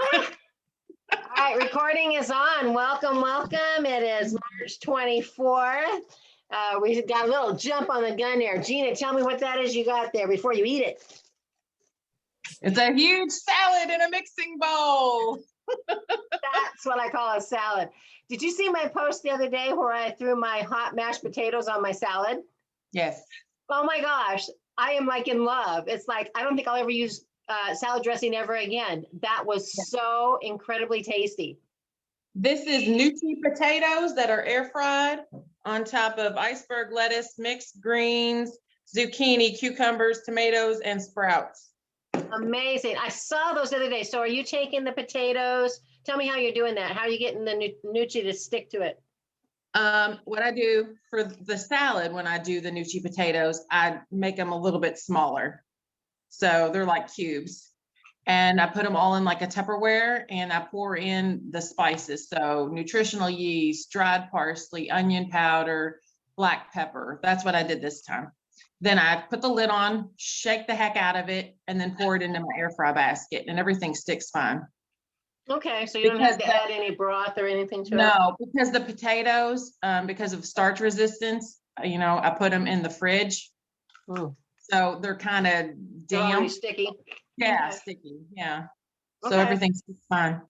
All right, recording is on. Welcome, welcome. It is March 24th. We got a little jump on the gun there. Gina, tell me what that is you got there before you eat it. It's a huge salad in a mixing bowl. That's what I call a salad. Did you see my post the other day where I threw my hot mashed potatoes on my salad? Yes. Oh my gosh, I am like in love. It's like, I don't think I'll ever use salad dressing ever again. That was so incredibly tasty. This is Nucci potatoes that are air fried on top of iceberg lettuce, mixed greens, zucchini, cucumbers, tomatoes, and sprouts. Amazing. I saw those the other day. So are you taking the potatoes? Tell me how you're doing that. How are you getting the Nucci to stick to it? What I do for the salad, when I do the Nucci potatoes, I make them a little bit smaller. So they're like cubes. And I put them all in like a Tupperware and I pour in the spices. So nutritional yeast, dried parsley, onion powder, black pepper. That's what I did this time. Then I put the lid on, shake the heck out of it, and then pour it into my air fry basket and everything sticks fine. Okay, so you don't have to add any broth or anything to it? No, because the potatoes, because of starch resistance, I put them in the fridge. Mm. So they're kind of damp. Sticky. Yeah, okay. sticky. Yeah. Okay. So everything's fine.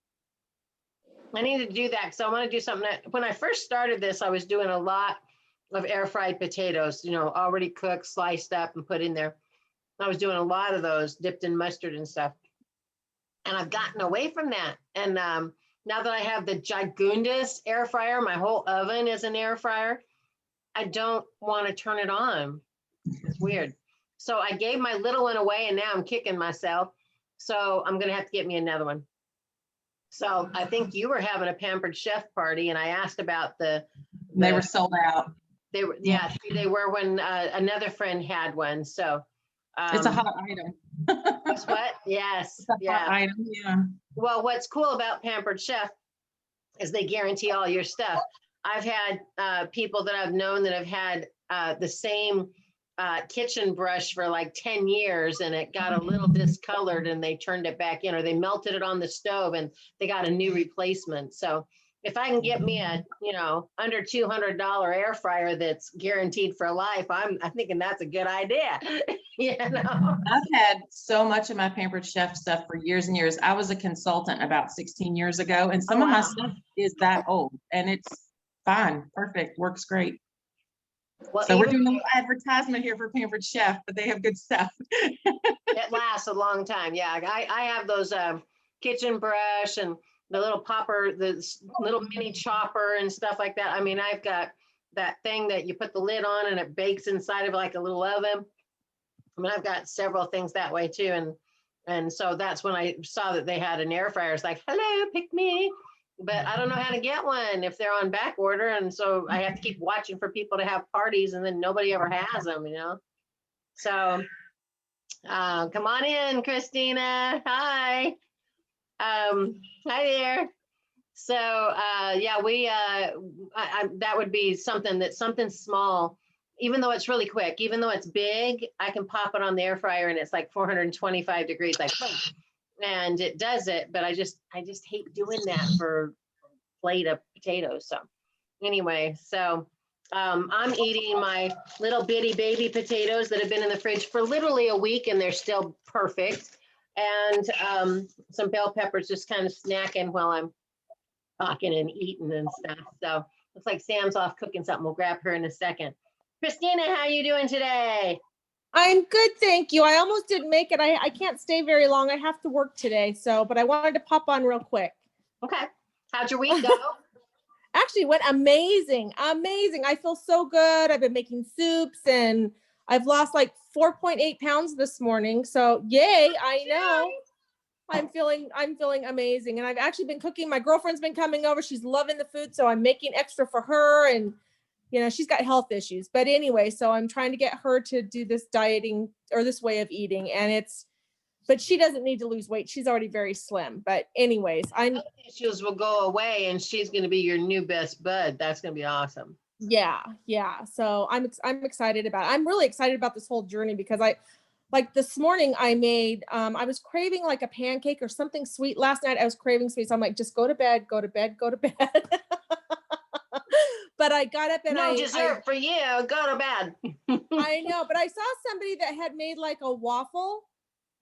I need to do that because I want to do something that, when I first started this, I was doing a lot of air fried potatoes, already cooked, sliced up and put in there. I was doing a lot of those dipped in mustard and stuff. And I've gotten away from that. And now that I have the gigundous air fryer, my whole oven is an air fryer, I don't want to turn it on. It's weird. So I gave my little one away and now I'm kicking myself. So I'm going to have to get me another one. So I think you were having a Pampered Chef party and I asked about they were sold out. They were, yeah, they were when another friend had one. So it's a hot item. Guess what? Yes. It's a hot item, yeah. Well, what's cool about Pampered Chef is they guarantee all your stuff. I've had people that I've known that have had the same kitchen brush for like 10 years and it got a little discolored and they turned it back in or they melted it on the stove and they got a new replacement. So if I can get me a, under $200 air fryer that's guaranteed for life, I'm thinking that's a good idea. I've had so much of my Pampered Chef stuff for years and years. I was a consultant about 16 years ago, and some of my stuff is that old, and it's fine, perfect, works great. Well, so we're doing a little advertisement here for Pampered Chef, but they have good stuff. It lasts a long time. Yeah, I have those kitchen brush and the little popper, the little mini chopper and stuff like that. I mean, I've got that thing that you put the lid on and it bakes inside of like a little oven. I mean, I've got several things that way too. And so that's when I saw that they had an air fryer. It's like, hello, pick me. But I don't know how to get one if they're on back order. And so I have to keep watching for people to have parties and then nobody ever has them, So come on in, Christina. Hi. Hi there. So yeah, we that would be something small, even though it's really quick, even though it's big, I can pop it on the air fryer and it's like 425 degrees, like boom, and it does it. But I just hate doing that for a plate of potatoes. So anyway, so I'm eating my little bitty baby potatoes that have been in the fridge for literally a week and they're still perfect. And some bell peppers, just kind of snacking while I'm talking and eating and stuff. So looks like Sam's off cooking something. We'll grab her in a second. Christina, how are you doing today? I'm good, thank you. I almost didn't make it. I can't stay very long. I have to work today, but I wanted to pop on real quick. Okay. How'd your week go? Actually, went amazing. I feel so good. I've been making soups and I've lost like 4.8 pounds this morning. So yay, I know. I'm feeling amazing. And I've actually been cooking. My girlfriend's been coming over. She's loving the food. So I'm making extra for her. And, she's got health issues. But anyway, so I'm trying to get her to do this dieting or this way of eating. And but she doesn't need to lose weight. She's already very slim. But anyways, health issues will go away and she's going to be your new best bud. That's going to be awesome. Yeah. So I'm excited about it. I'm really excited about this whole journey because like this morning I made, I was craving like a pancake or something sweet last night. I was craving sweet. So I'm like, just go to bed, go to bed, go to bed. But I got up and No dessert for you. Go to bed. I know, but I saw somebody that had made like a waffle.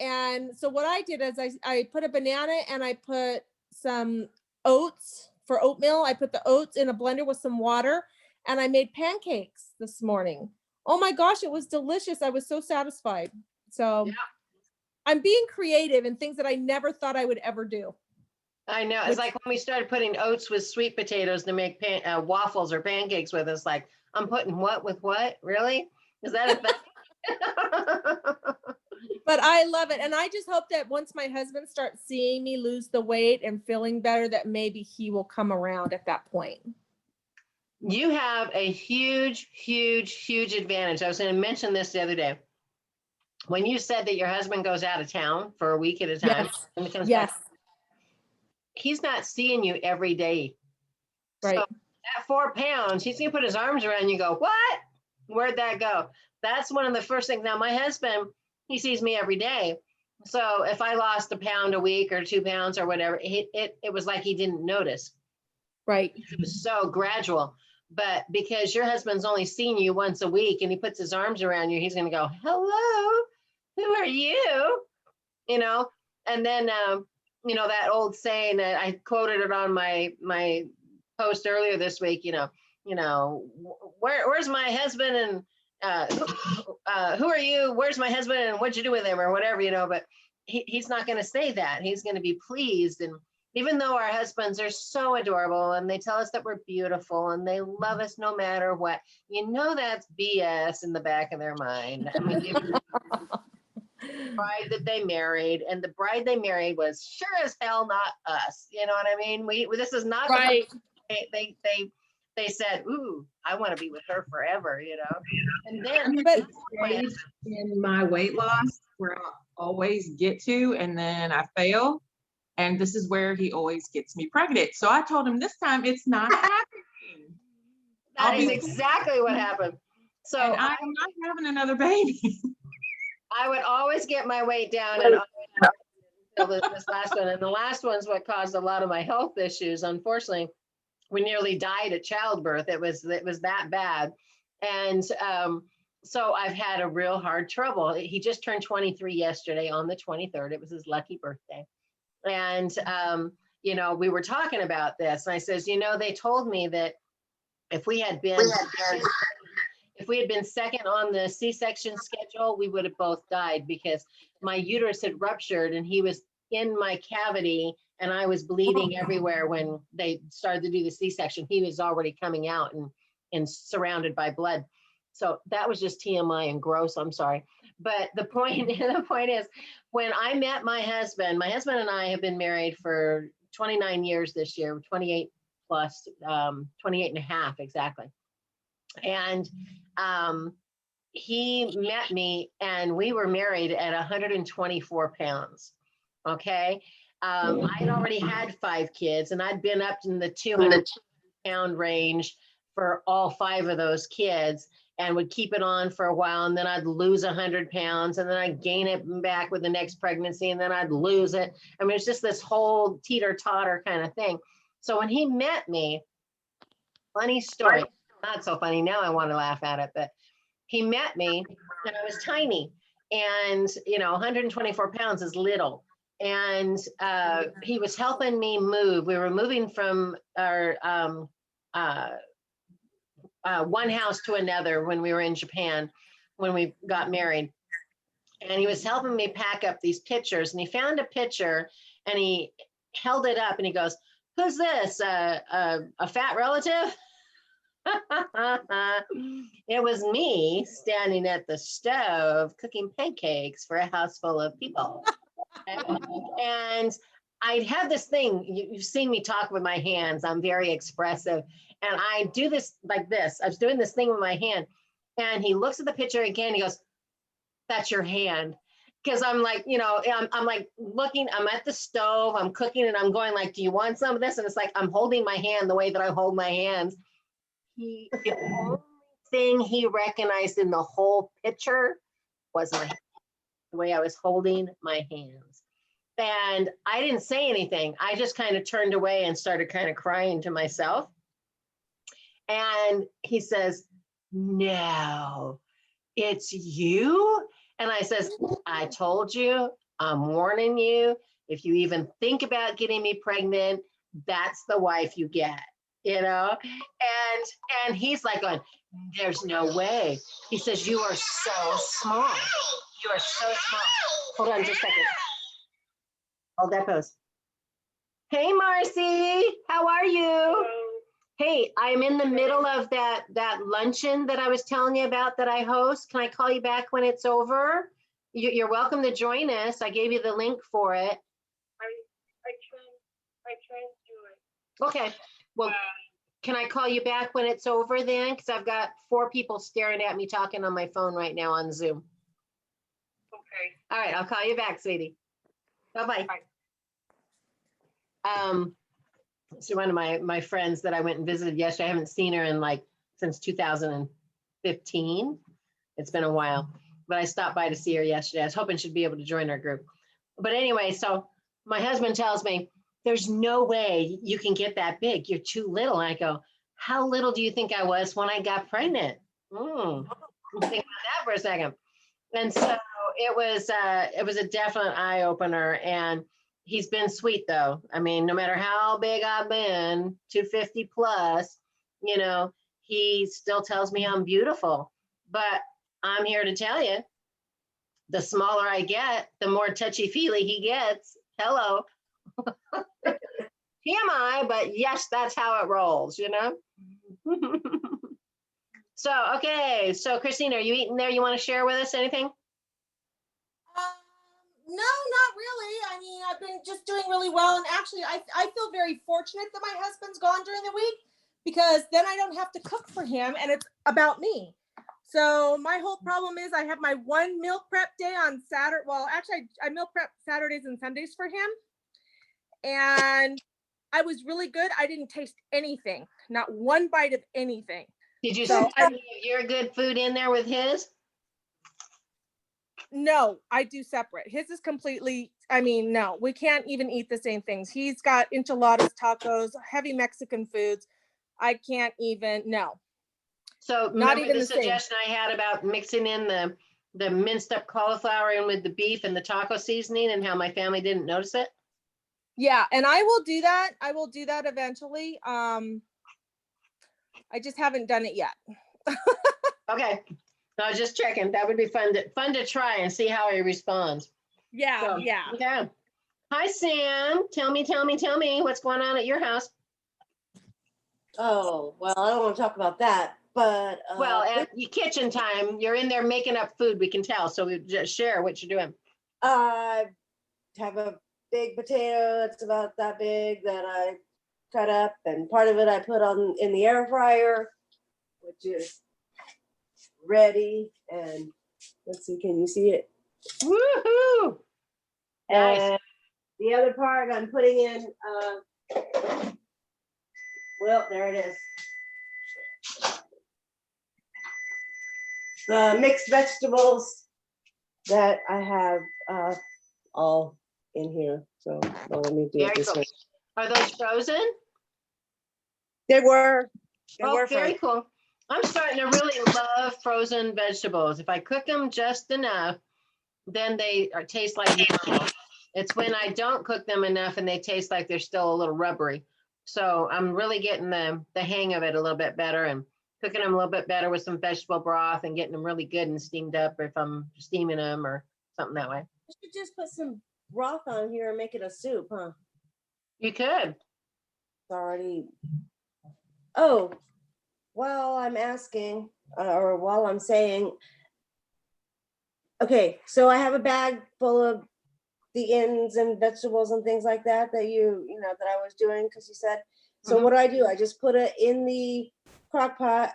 And so what I did is I put a banana and I put some oats for oatmeal. I put the oats in a blender with some water and I made pancakes this morning. Oh my gosh, it was delicious. I was so satisfied. So yeah. I'm being creative in things that I never thought I would ever do. I know. It's like when we started putting oats with sweet potatoes to make waffles or pancakes with. It's like, I'm putting what with what? Really? Is that a thing? But I love it. And I just hope that once my husband starts seeing me lose the weight and feeling better, that maybe he will come around at that point. You have a huge, huge, huge advantage. I was going to mention this the other day. When you said that your husband goes out of town for a week at a time, yes. and he comes yes. back, he's not seeing you every day. Right. So at 4 pounds, he's going to put his arms around you and go, what? Where'd that go? That's one of the first things. Now, my husband, he sees me every day. So if I lost a pound a week or 2 pounds or whatever, it was like he didn't notice. Right. It was so gradual. But because your husband's only seen you once a week and he puts his arms around you, he's going to go, hello, who are you? You know, and then, you know, that old saying that I quoted it on my post earlier this week, you know, where's my husband and who are you? Where's my husband and what'd you do with him or whatever, you know, but he's not going to say that. He's going to be pleased. And even though our husbands are so adorable and they tell us that we're beautiful and they love us no matter what, you know, that's BS in the back of their mind. I mean, bride that they married, and the bride they married was sure as hell not us. You know what I mean? This is not right. They said, ooh, I want to be with her forever, you know. And then but in my weight loss where I always get to, and then I fail. And this is where he always gets me pregnant. So I told him this time it's not happening. That is exactly what happened. So and I'm not having another baby. I would always get my weight down and this last one. And the last one's what caused a lot of my health issues. Unfortunately, we nearly died at childbirth. It was that bad. And so I've had a real hard trouble. He just turned 23 yesterday on the 23rd. It was his lucky birthday. And, you know, we were talking about this and I says, you know, they told me that if we had been second on the C-section schedule, we would have both died because my uterus had ruptured and he was in my cavity and I was bleeding everywhere when they started to do the C-section. He was already coming out and surrounded by blood. So that was just TMI and gross, I'm sorry. But the point is, when I met my husband and I have been married for 29 years this year, 28 plus, 28 and a half exactly. And he met me and we were married at 124 pounds, okay? I'd already had 5 kids and I'd been up in the 200 pound range for all 5 of those kids and would keep it on for a while. And then I'd lose 100 pounds and then I'd gain it back with the next pregnancy and then I'd lose it. I mean, it's just this whole teeter-totter kind of thing. So when he met me, funny story, not so funny, now I want to laugh at it, but he met me and I was tiny and, you know, 124 pounds is little. And he was helping me move. We were moving from our one house to another when we were in Japan, when we got married. And he was helping me pack up these pictures and he found a picture and he held it up and he goes, who's this, a fat relative? It was me standing at the stove cooking pancakes for a house full of people. And I have this thing, you've seen me talk with my hands, I'm very expressive. And I do this like this. I was doing this thing with my hand and he looks at the picture again. He goes, that's your hand. Because I'm like, you know, I'm like looking, I'm at the stove, I'm cooking and I'm going like, do you want some of this? And it's like, I'm holding my hand the way that I hold my hands. The only thing he recognized in the whole picture was my hand. the way I was holding my hands. And I didn't say anything. I just kind of turned away and started kind of crying to myself. And he says, no, it's you? And I says, I told you, I'm warning you. If you even think about getting me pregnant, that's the wife you get, you know? And he's like going, there's no way. He says, you are so small. You are so small. Hold on just a second. Hold that pose. Hey, Marcy, how are you? Hey, I'm in the middle of that luncheon that I was telling you about that I host. Can I call you back when it's over? You're welcome to join us. I gave you the link for it. I try to do it. Okay. Well, can I call you back when it's over then? Because I've got 4 people staring at me talking on my phone right now on Zoom. Okay. All right, I'll call you back, sweetie. Bye-bye. So one of my friends that I went and visited yesterday, I haven't seen her in like since 2015. It's been a while, but I stopped by to see her yesterday. I was hoping she'd be able to join our group. But anyway, so my husband tells me, there's no way you can get that big. You're too little. And I go, how little do you think I was when I got pregnant? Think about that for a second. And so it was a definite eye opener. And he's been sweet though. I mean, no matter how big I've been, 250 plus, you know, he still tells me I'm beautiful. But I'm here to tell you, the smaller I get, the more touchy-feely he gets. Hello. TMI, but yes, that's how it rolls, you know? So, okay. So Christina, are you eating there? You want to share with us anything? No, not really. I mean, I've been just doing really well. And actually, I feel very fortunate that my husband's gone during the week because then I don't have to cook for him and it's about me. So my whole problem is I have my one meal prep day on Saturday. Well, actually, I meal prep Saturdays and Sundays for him. And I was really good. I didn't taste anything, not one bite of anything. Did you see any of your good food in there with his? No, I do separate. His is completely, I mean, no, we can't even eat the same things. He's got enchiladas, tacos, heavy Mexican foods. I can't even, no. So Not remember even the the same. suggestion I had about mixing in the minced up cauliflower in with the beef and the taco seasoning and how my family didn't notice it? Yeah, and I will do that. I will do that eventually. I just haven't done it yet. Okay. I was just checking. That would be fun to try and see how he responds. Yeah, So, yeah. Okay. Hi, Sam. Tell me what's going on at your house. Oh, well, I don't want to talk about that, but Well, at your kitchen time, you're in there making up food. We can tell. So we just share what you're doing. I have a big potato that's about that big that I cut up, and part of it I put on in the air fryer, which is ready. And let's see, can you see it? Woohoo! Nice. And the other part I'm putting in, well, there it is. The mixed vegetables that I have all in here. So well, let me do Very it this cool. way. Are those frozen? They were Oh, very frozen. cool. I'm starting to really love frozen vegetables. If I cook them just enough, then they taste like normal. It's when I don't cook them enough and they taste like they're still a little rubbery. So I'm really getting the hang of it a little bit better and cooking them a little bit better with some vegetable broth and getting them really good and steamed up if I'm steaming them or something that way. You should just put some broth on here and make it a soup, huh? You could. It's already. Oh, while I'm asking, or while I'm saying, okay, so I have a bag full of the ends and vegetables and things like that that that I was doing because you said. So what do? I just put it in the crock pot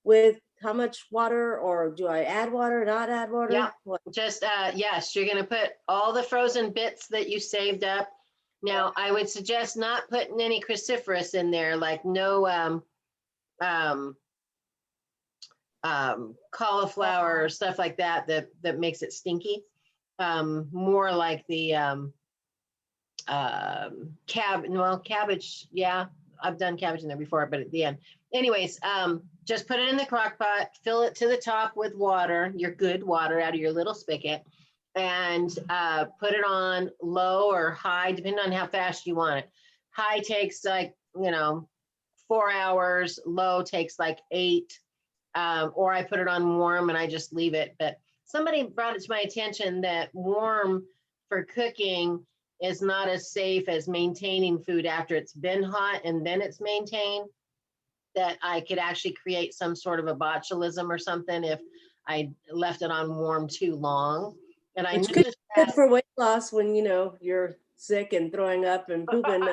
with how much water, or do I add water, not add water? Yeah. What? Just, yes, you're going to put all the frozen bits that you saved up. Now, I would suggest not putting any cruciferous in there, like no cauliflower or stuff like that makes it stinky. more like the cabbage. Yeah, I've done cabbage in there before, but at the end. Anyways, just put it in the crock pot, fill it to the top with water, your good water out of your little spigot, and put it on low or high, depending on how fast you want it. High takes like, 4 hours, low takes like 8, or I put it on warm and I just leave it. But somebody brought it to my attention that warm for cooking is not as safe as maintaining food after it's been hot and then it's maintained, that I could actually create some sort of a botulism or something if I left it on warm too long. And I Which noticed good that for weight loss when, you're sick and throwing up and pooping.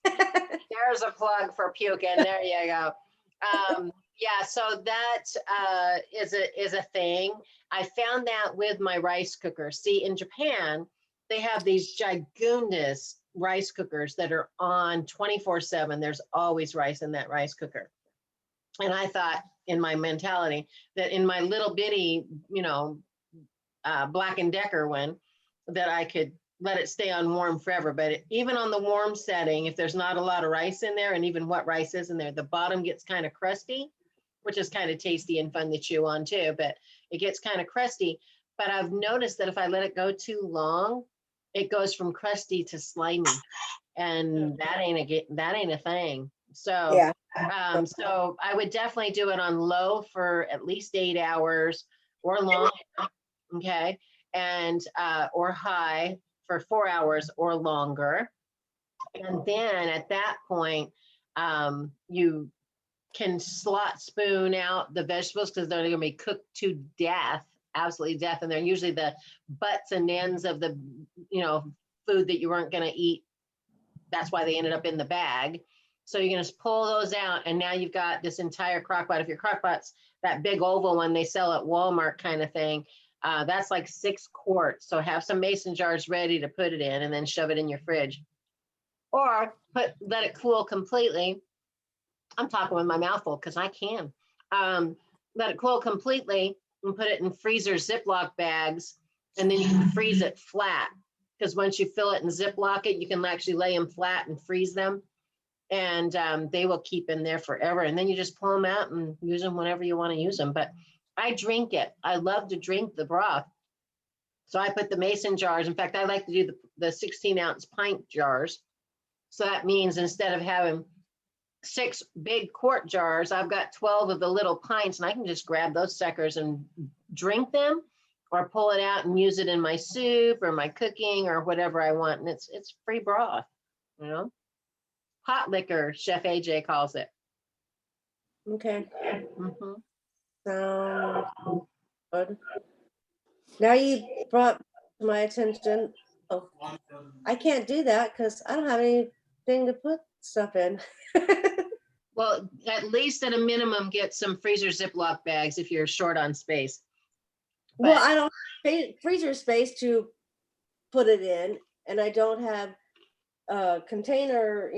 there's a plug for puking. There you go. Yeah, so that is a thing. I found that with my rice cooker. See, in Japan, they have these gigundous rice cookers that are on 24/7. There's always rice in that rice cooker. And I thought in my mentality that in my little bitty, Black & Decker one, that I could let it stay on warm forever. But even on the warm setting, if there's not a lot of rice in there, and even what rice is in there, the bottom gets kind of crusty, which is kind of tasty and fun to chew on too, but it gets kind of crusty. But I've noticed that if I let it go too long, it goes from crusty to slimy, and that ain't a thing. So Yeah. so I would definitely do it on low for at least 8 hours or longer, okay, and or high for 4 hours or longer. And then at that point, you can slot spoon out the vegetables because they're going to be cooked to death, absolutely death. And they're usually the butts and ends of the, food that you weren't going to eat. That's why they ended up in the bag. So you're going to pull those out, and now you've got this entire crock pot. If your crock pot's that big oval one they sell at Walmart kind of thing, that's like 6 quarts. So have some mason jars ready to put it in, and then shove it in your fridge. Or let it cool completely. I'm talking with my mouth full because I can. Let it cool completely and put it in freezer Ziploc bags, and then you can freeze it flat. Because once you fill it and Ziploc it, you can actually lay them flat and freeze them. And they will keep in there forever. And then you just pull them out and use them whenever you want to use them. But I drink it. I love to drink the broth. So I put the mason jars. In fact, I like to do the 16-ounce pint jars. So that means instead of having 6 big quart jars, I've got 12 of the little pints, and I can just grab those suckers and drink them, or pull it out and use it in my soup or my cooking or whatever I want. And it's free broth, Hot liquor, Chef AJ calls it. Okay. Mhm. Sounds good. Now you brought to my attention. Oh, I can't do that because I don't have anything to put stuff in. Well, at least at a minimum, get some freezer Ziploc bags if you're short on space. Well, I don't have freezer space to put it in, and I don't have a container.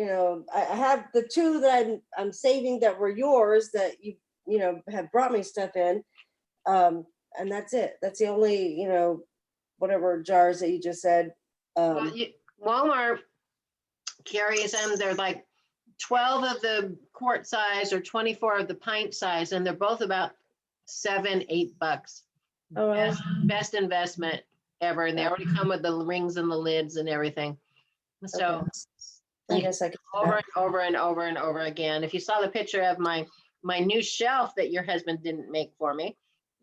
I have the 2 that I'm saving that were yours that you have brought me stuff in, and that's it. That's the only whatever jars that you just said. Walmart carries them. They're like 12 of the quart size or 24 of the pint size, and they're both about $7-8. Oh, well. Best investment ever, and they already come with the rings and the lids and everything. So I guess I could over and over and over and over again. If you saw the picture of my new shelf that your husband didn't make for me,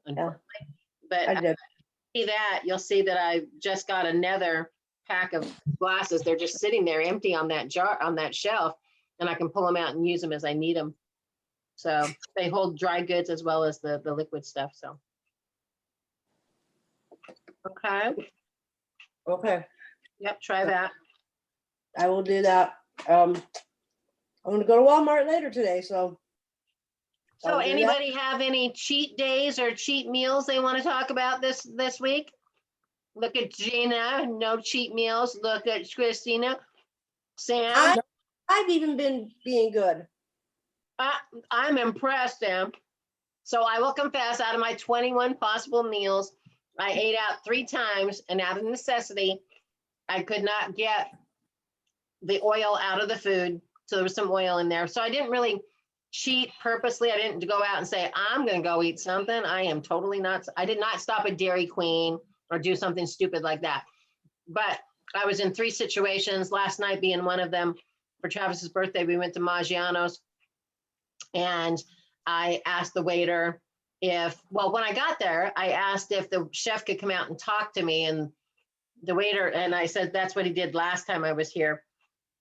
unfortunately, but I did. see that, you'll see that I just got another pack of glasses. They're just sitting there empty on that shelf, and I can pull them out and use them as I need them. So they hold dry goods as well as the liquid stuff. So Okay. Yep, try that. I will do that. I'm going to go to Walmart later today, so. So anybody have any cheat days or cheat meals they want to talk about this week? Look at Gina, no cheat meals. Look at Christina. Sam. I've even been being good. I'm impressed, Sam. So I will confess, out of my 21 possible meals, I ate out 3 times, and out of necessity, I could not get the oil out of the food. So there was some oil in there. So I didn't really cheat purposely. I didn't go out and say, I'm going to go eat something. I am totally not. I did not stop at Dairy Queen or do something stupid like that. But I was in 3 situations, last night being one of them. For Travis's birthday, we went to Maggiano's, and I asked the waiter when I got there, I asked if the chef could come out and talk to me, and the waiter, and I said, that's what he did last time I was here.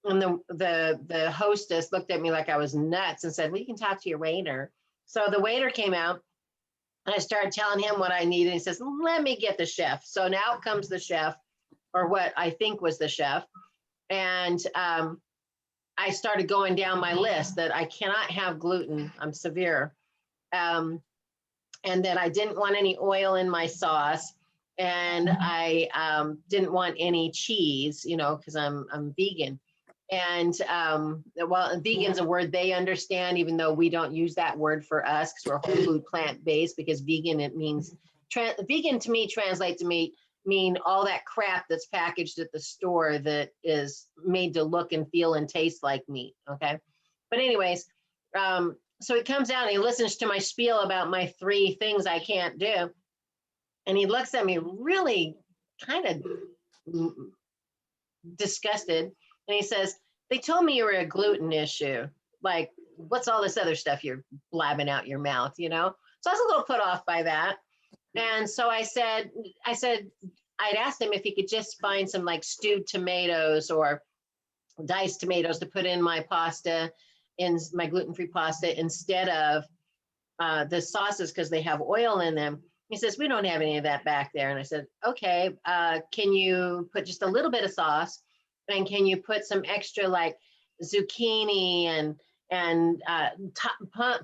And the hostess looked at me like I was nuts and said, well, you can talk to your waiter. So the waiter came out, and I started telling him what I needed. He says, let me get the chef. So now comes the chef, or what I think was the chef. And I started going down my list that I cannot have gluten. I'm severe. And that I didn't want any oil in my sauce. And I didn't want any cheese, because I'm vegan. And well, vegan's a word they understand, even though we don't use that word for us because we're whole food plant-based, because vegan, it means, vegan to me translates to mean all that crap that's packaged at the store that is made to look and feel and taste like meat, okay? But anyways, so he comes out and he listens to my spiel about my 3 things I can't do. And he looks at me really kind of disgusted. And he says, they told me you were a gluten issue. Like, what's all this other stuff you're blabbing out your mouth, So I was a little put off by that. And so I said, I'd asked him if he could just find some like stewed tomatoes or diced tomatoes to put in my pasta, in my gluten-free pasta, instead of the sauces, because they have oil in them. He says, we don't have any of that back there. And I said, okay, can you put just a little bit of sauce? And can you put some extra like zucchini and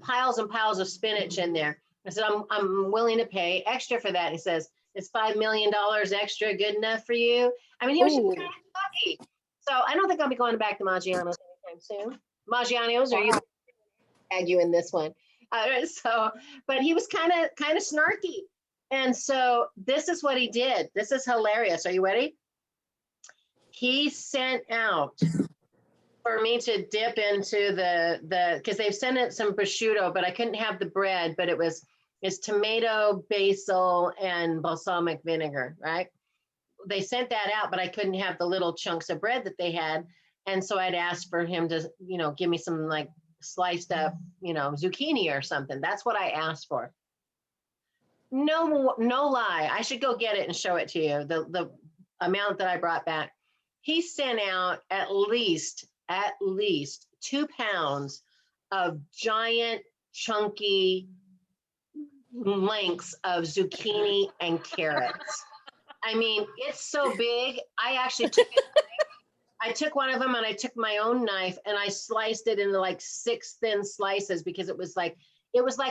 piles and piles of spinach in there? I said, I'm willing to pay extra for that. And he says, is $5 million extra good enough for you? I mean, he was just kind of lucky. So I don't think I'll be going back to Maggiano's anytime soon. Maggiano's, or you tag you in this one. But he was kind of snarky. And so this is what he did. This is hilarious. Are you ready? He sent out for me to dip into because they've sent it some prosciutto, but I couldn't have the bread, but it's tomato, basil, and balsamic vinegar, right? They sent that out, but I couldn't have the little chunks of bread that they had. And so I'd asked for him to, give me some like sliced up, zucchini or something. That's what I asked for. No lie. I should go get it and show it to you. The amount that I brought back. He sent out at least 2 pounds of giant, chunky lengths of zucchini and carrots. I mean, it's so big. I actually I took one of them and I took my own knife and I sliced it into like 6 thin slices, because it was like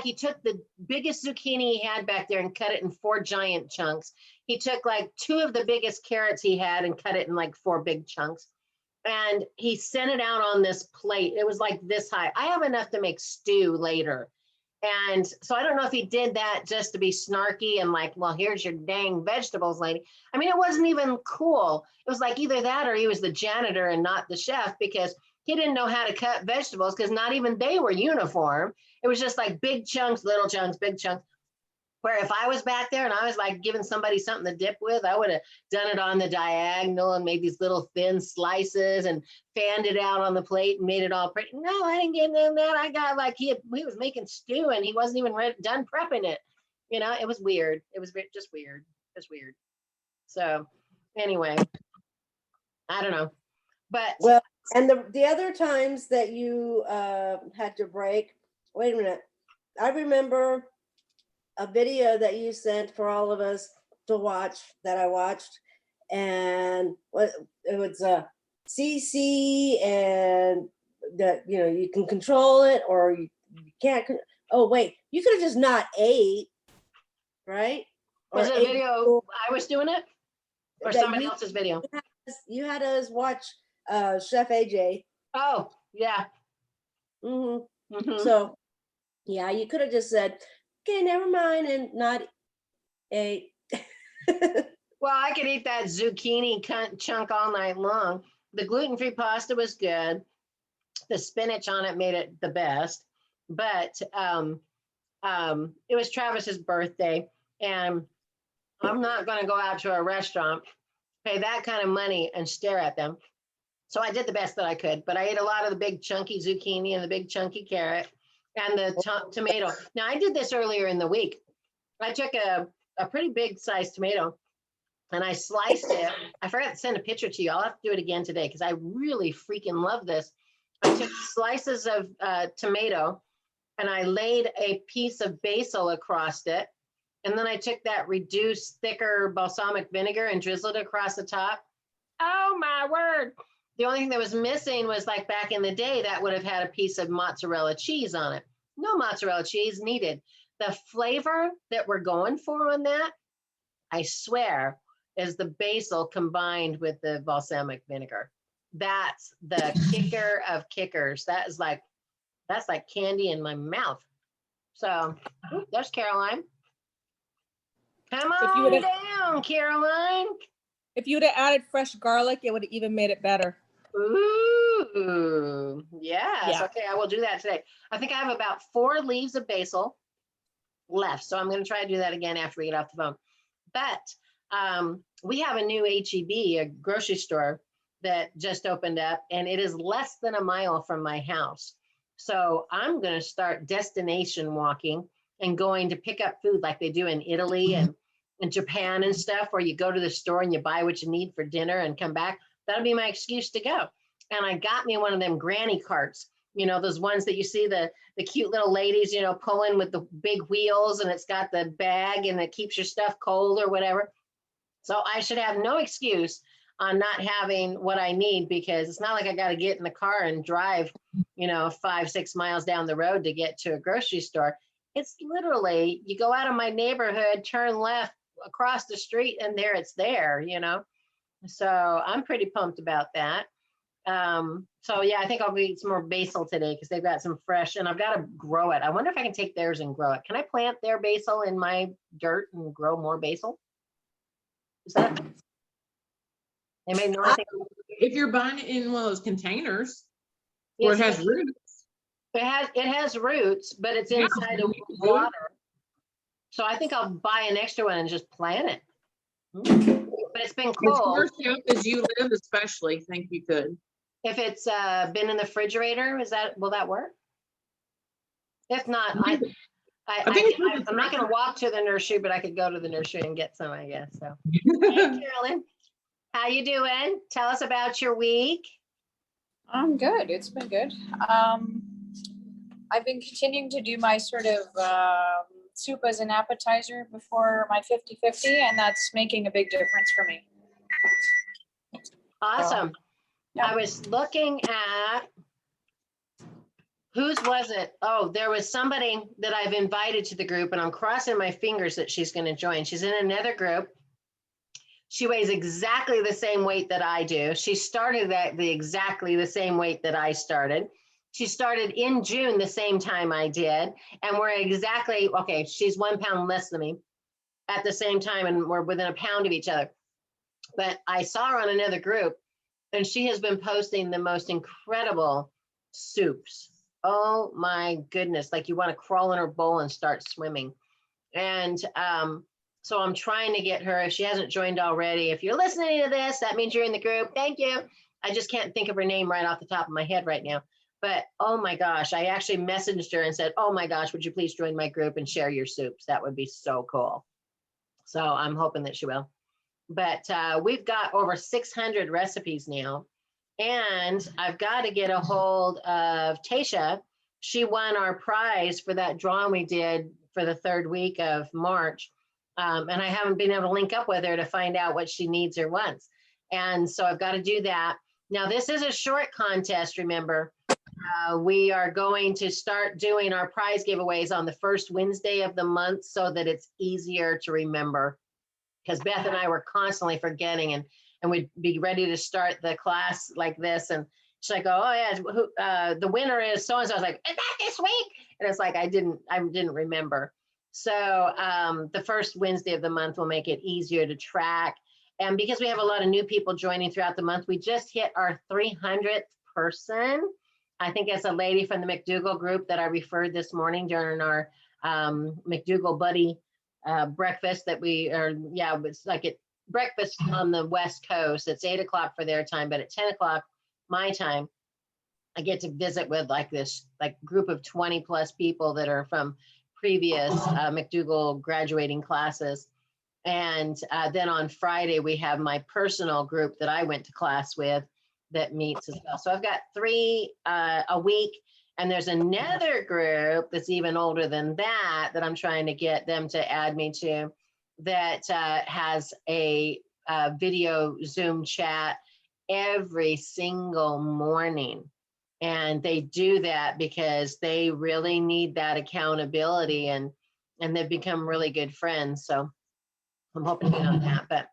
he took the biggest zucchini he had back there and cut it in 4 giant chunks. He took like 2 of the biggest carrots he had and cut it in like 4 big chunks. And he sent it out on this plate. It was like this high. I have enough to make stew later. And so I don't know if he did that just to be snarky and like, well, here's your dang vegetables, lady. I mean, it wasn't even cool. It was like either that or he was the janitor and not the chef, because he didn't know how to cut vegetables, because not even they were uniform. It was just like big chunks, little chunks, big chunks. Where if I was back there and I was like giving somebody something to dip with, I would have done it on the diagonal and made these little thin slices and fanned it out on the plate and made it all pretty. No, I didn't get none of that. I got like he was making stew and he wasn't even done prepping it. It was weird. It was just weird. It's weird. So anyway, I don't know. But well, and the other times that you had to break, wait a minute. I remember a video that you sent for all of us to watch that I watched, and it was CC, and that you can control it or you can't. Oh wait, you could have just not ate, right? Was it a video I was doing it, or somebody else's video? You had us watch Chef AJ. Oh yeah. So yeah, you could have just said, okay, never mind, and not ate. Well, I could eat that zucchini chunk all night long. The gluten-free pasta was good. The spinach on it made it the best. But it was Travis's birthday, and I'm not going to go out to a restaurant, pay that kind of money, and stare at them. So I did the best that I could, but I ate a lot of the big chunky zucchini and the big chunky carrot and the tomato. Now, I did this earlier in the week. I took a pretty big sized tomato and I sliced it. I forgot to send a picture to you. I'll have to do it again today because I really freaking love this. I took slices of tomato and I laid a piece of basil across it. And then I took that reduced, thicker balsamic vinegar and drizzled it across the top. Oh my word. The only thing that was missing was, like back in the day, that would have had a piece of mozzarella cheese on it. No mozzarella cheese needed. The flavor that we're going for on that, I swear, is the basil combined with the balsamic vinegar. That's the kicker of kickers. That's like candy in my mouth. So there's Caroline. Come on down, Caroline. If you would have added fresh garlic, it would have even made it better. Ooh, yes. Yeah. Okay, I will do that today. I think I have about 4 leaves of basil left. So I'm going to try to do that again after we get off the phone. But we have a new HEB, a grocery store that just opened up, and it is less than a mile from my house. So I'm going to start destination walking and going to pick up food like they do in Italy and in Japan and stuff, where you go to the store and you buy what you need for dinner and come back. That'll be my excuse to go. And I got me one of them granny carts, you know, those ones that you see the cute little ladies, you know, pulling with the big wheels, and it's got the bag and it keeps your stuff cold or whatever. So I should have no excuse on not having what I need, because it's not like I got to get in the car and drive, you know, 5-6 miles down the road to get to a grocery store. It's literally, you go out of my neighborhood, turn left across the street, and there it's there, you know. So I'm pretty pumped about that. So yeah, I think I'll eat some more basil today because they've got some fresh, and I've got to grow it. I wonder if I can take theirs and grow it. Can I plant their basil in my dirt and grow more basil? Is that? They may not. If you're buying it in one of those containers, where it has roots. It has roots, but it's inside of water. So I think I'll buy an extra one and just plant it. But it's been cold. As far as you live, especially, think you could. If it's been in the refrigerator, will that work? If not, I'm not going to walk to the nursery, but I could go to the nursery and get some, I guess. So, hey, Carolyn, how you doing? Tell us about your week. I'm good. It's been good. I've been continuing to do my sort of soup as an appetizer before my 50-50, and that's making a big difference for me. Awesome. Yeah. I was looking at, whose was it? Oh, there was somebody that I've invited to the group, and I'm crossing my fingers that she's going to join. She's in another group. She weighs exactly the same weight that I do. She started at exactly the same weight that I started. She started in June the same time I did. And we're exactly, okay, she's 1 pound less than me at the same time, and we're within a pound of each other. But I saw her on another group, and she has been posting the most incredible soups. Oh my goodness, like you want to crawl in her bowl and start swimming. And so I'm trying to get her, if she hasn't joined already. If you're listening to this, that means you're in the group. Thank you. I just can't think of her name right off the top of my head right now. But oh my gosh, I actually messaged her and said, oh my gosh, would you please join my group and share your soups? That would be so cool. So I'm hoping that she will. But we've got over 600 recipes now. And I've got to get a hold of Tasha. She won our prize for that drawing we did for the 3rd week of March. And I haven't been able to link up with her to find out what she needs or wants. And so I've got to do that. Now, this is a short contest, remember. We are going to start doing our prize giveaways on the 1st Wednesday of the month so that it's easier to remember. Because Beth and I were constantly forgetting, and we'd be ready to start the class like this. And she's like, oh yeah, the winner is so-and-so. I was like, is that this week? And it's like, I didn't remember. So the first Wednesday of the month will make it easier to track. And because we have a lot of new people joining throughout the month, we just hit our 300th person. I think it's a lady from the McDougall group that I referred this morning during our McDougall buddy breakfast that we are, yeah, it's like at breakfast on the West Coast. It's 8 o'clock for their time, but at 10 o'clock my time, I get to visit with like this like group of 20 plus people that are from previous McDougall graduating classes. And then on Friday, we have my personal group that I went to class with that meets as well. So I've got 3 a week, and there's another group that's even older than that I'm trying to get them to add me to, that has a video Zoom chat every single morning. And they do that because they really need that accountability, and they've become really good friends. So I'm hoping to get on that. But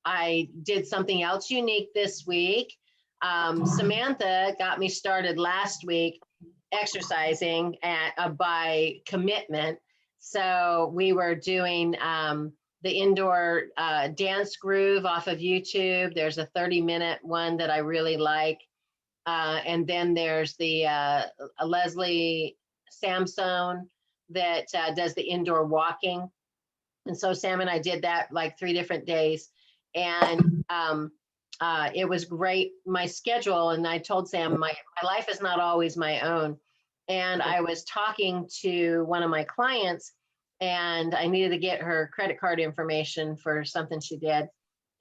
I did something else unique this week. Samantha got me started last week exercising by commitment. So we were doing the indoor dance groove off of YouTube. There's a 30-minute one that I really like. And then there's the Leslie Samson that does the indoor walking. And so Sam and I did that like 3 different days. And it was great. My schedule, and I told Sam, my life is not always my own. And I was talking to one of my clients, and I needed to get her credit card information for something she did,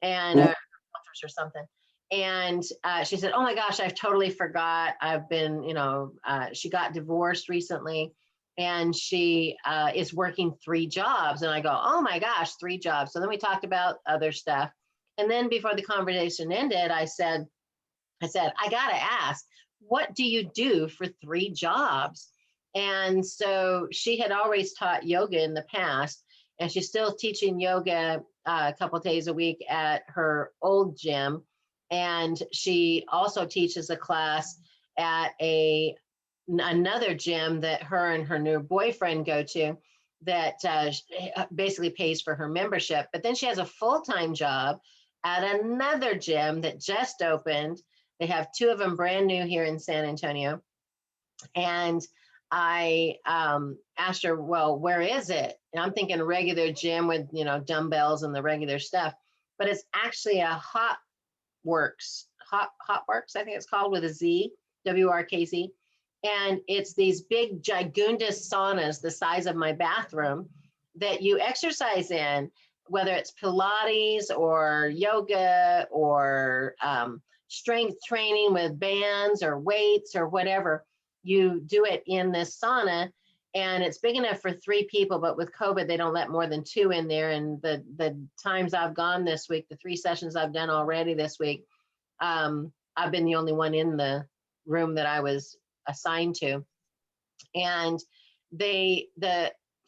and or something. And she said, oh my gosh, I've totally forgot. I've been, you know, she got divorced recently, and she is working 3 jobs. And I go, oh my gosh, 3 jobs. So then we talked about other stuff. And then before the conversation ended, I said, I got to ask, what do you do for 3 jobs? And so she had always taught yoga in the past, and she's still teaching yoga a couple of days a week at her old gym. And she also teaches a class at another gym that her and her new boyfriend go to, that basically pays for her membership. But then she has a full-time job at another gym that just opened. They have 2 of them brand new here in San Antonio. And I asked her, well, where is it? And I'm thinking a regular gym with, you know, dumbbells and the regular stuff, but it's actually a Hotworks, I think it's called, with a Z, WRKZ. And it's these big gigundous saunas the size of my bathroom that you exercise in, whether it's Pilates or yoga or strength training with bands or weights or whatever. You do it in this sauna, and it's big enough for 3 people, but with COVID, they don't let more than 2 in there. And the times I've gone this week, the 3 sessions I've done already this week, I've been the only one in the room that I was assigned to. And the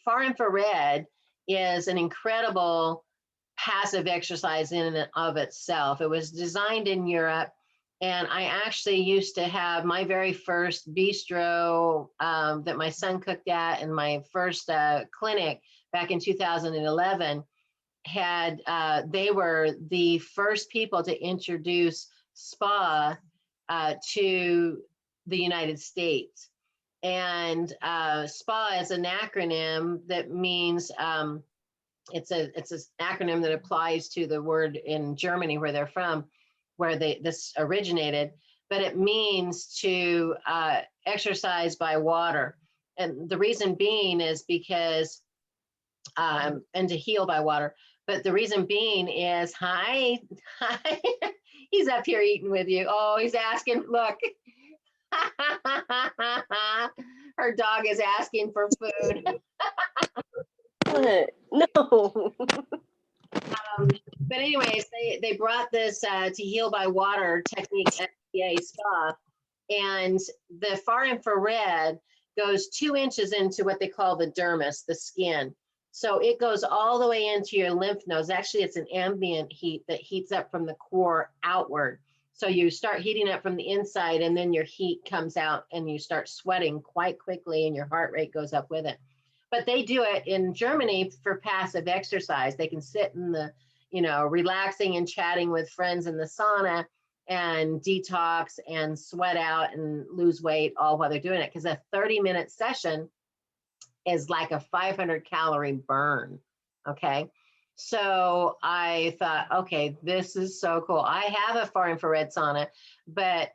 far infrared is an incredible passive exercise in and of itself. It was designed in Europe. And I actually used to have my very first bistro that my son cooked at, and my first clinic back in 2011 had, they were the first people to introduce spa to the United States. And SPA is an acronym that means, it's an acronym that applies to the word in Germany where they're from, where this originated, but it means to exercise by water. And the reason being is because, and to heal by water, but the reason being is, hi, he's up here eating with you. Oh, he's asking, look. Her dog is asking for food. What? No. But anyways, they brought this to heal by water technique at SPA Spa, and the far infrared goes 2 inches into what they call the dermis, the skin. So it goes all the way into your lymph nodes. Actually, it's an ambient heat that heats up from the core outward. So you start heating up from the inside, and then your heat comes out and you start sweating quite quickly, and your heart rate goes up with it. but they do it in Germany for passive exercise. They can sit in the, relaxing and chatting with friends in the sauna and detox and sweat out and lose weight all while they're doing it. Because a 30-minute session is like a 500 calorie burn. Okay. So I thought, okay, this is so cool. I have a far infrared sauna, but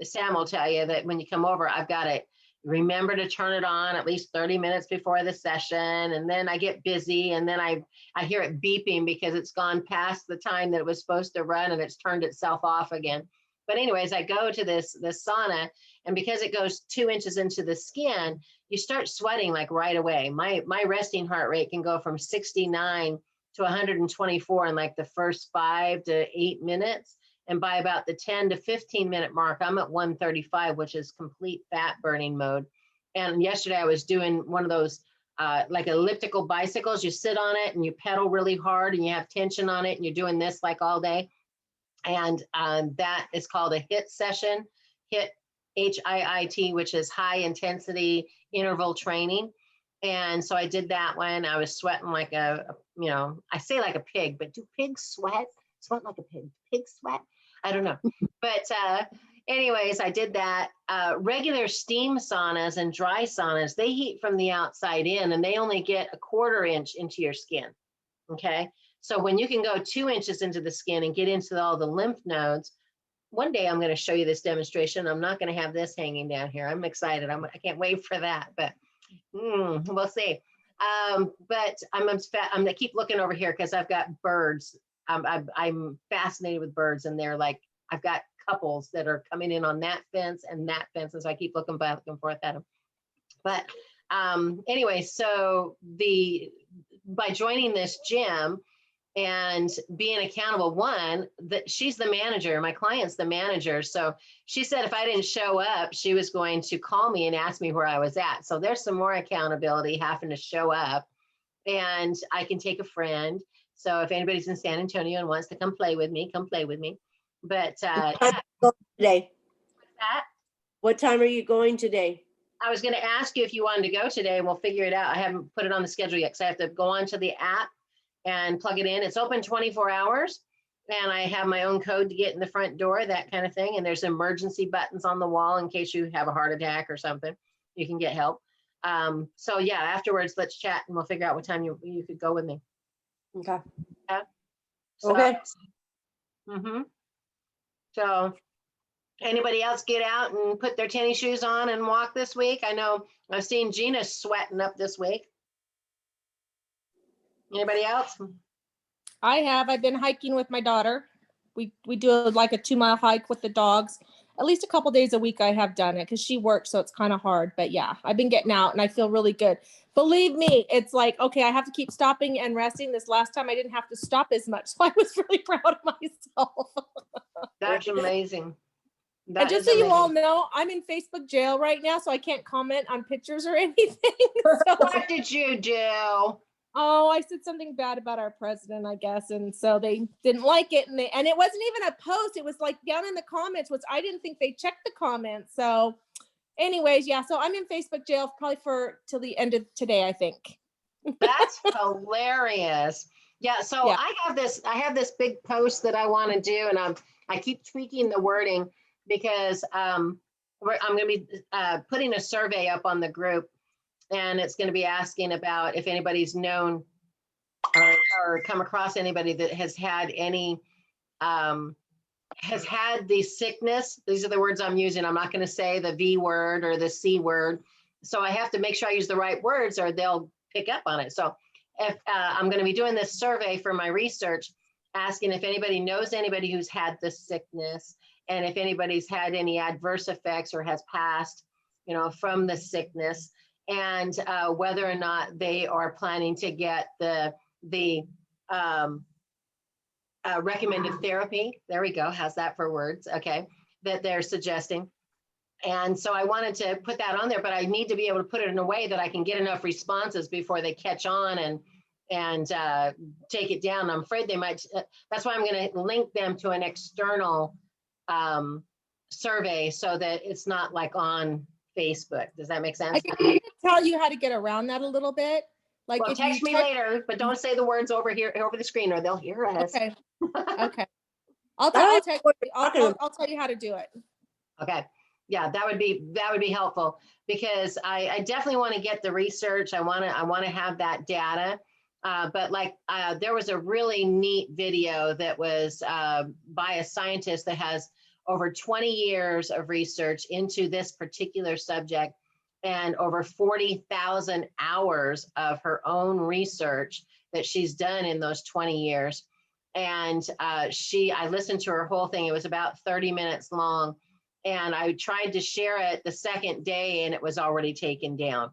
Sam will tell you that when you come over, I've got to remember to turn it on at least 30 minutes before the session. And then I get busy and then I hear it beeping because it's gone past the time that it was supposed to run and it's turned itself off again. But anyways, I go to this sauna, and because it goes 2 inches into the skin, you start sweating like right away. My resting heart rate can go from 69 to 124 in like the first 5 to 8 minutes. And by about the 10 to 15 minute mark, I'm at 135, which is complete fat burning mode. And yesterday I was doing one of those like elliptical bicycles. You sit on it and you pedal really hard and you have tension on it and you're doing this like all day. And that is called a HIIT session, HIIT, HIIT, which is high intensity interval training. And so I did that one. I was sweating like I say like a pig, but do pigs sweat? Sweat like a pig. Pigs sweat? I don't know. But anyways, I did that. Regular steam saunas and dry saunas, they heat from the outside in and they only get a 1/4 inch into your skin. Okay. So when you can go 2 inches into the skin and get into all the lymph nodes, one day I'm going to show you this demonstration. I'm not going to have this hanging down here. I'm excited. I can't wait for that, but we'll see. But I keep looking over here because I've got birds. I'm fascinated with birds, and they're like, I've got couples that are coming in on that fence and that fence, and so I keep looking back and forth at them. But anyway, so by joining this gym and being accountable, that she's the manager, my client's the manager. So she said if I didn't show up, she was going to call me and ask me where I was at. So there's some more accountability having to show up, and I can take a friend. So if anybody's in San Antonio and wants to come play with me, come play with me. But Today. that, What time are you going today? I was going to ask you if you wanted to go today, and we'll figure it out. I haven't put it on the schedule yet because I have to go onto the app and plug it in. It's open 24 hours, and I have my own code to get in the front door, that kind of thing. And there's emergency buttons on the wall in case you have a heart attack or something. You can get help. So yeah, afterwards, let's chat and we'll figure out what time you could go with me. Okay. Yeah. So, Okay. So anybody else get out and put their tennis shoes on and walk this week? I know I've seen Gina sweating up this week. Anybody else? I've been hiking with my daughter. We do like a 2-mile hike with the dogs. At least a couple days a week I have done it because she works, so it's kind of hard. But yeah, I've been getting out and I feel really good. Believe me, it's like, okay, I have to keep stopping and resting. This last time I didn't have to stop as much. So I was really proud of myself. That's amazing. That And just is so you all amazing. know, I'm in Facebook jail right now, so I can't comment on pictures or anything. So, What did you do? oh, I said something bad about our president, I guess. And so they didn't like it. And it wasn't even a post. It was like down in the comments, which I didn't think they checked the comments. So anyways, yeah. So I'm in Facebook jail probably till the end of today, I think. That's hilarious. Yeah. So Yeah. I have this big post that I want to do, and I keep tweaking the wording because I'm going to be putting a survey up on the group, and it's going to be asking about if anybody's known or come across anybody that has had the sickness. These are the words I'm using. I'm not going to say the V word or the C word. So I have to make sure I use the right words or they'll pick up on it. So if I'm going to be doing this survey for my research, asking if anybody knows anybody who's had this sickness and if anybody's had any adverse effects or has passed, from the sickness, and whether or not they are planning to get the recommended therapy. There we go. How's that for words? Okay. That they're suggesting. And so I wanted to put that on there, but I need to be able to put it in a way that I can get enough responses before they catch on and take it down. I'm afraid they might. That's why I'm going to link them to an external survey so that it's not like on Facebook. Does that make sense? I can tell you how to get around that a little bit. Like Well, if text you me later, but don't say the words over here, over the screen, or they'll hear us. Okay. Okay. I'll I don't tell know what you're talking about. I'll tell you how to do it. Okay. Yeah, that would be helpful because I definitely want to get the research. I want to have that data. But like there was a really neat video that was by a scientist that has over 20 years of research into this particular subject and over 40,000 hours of her own research that she's done in those 20 years. And I listened to her whole thing. It was about 30 minutes long. And I tried to share it the second day and it was already taken down.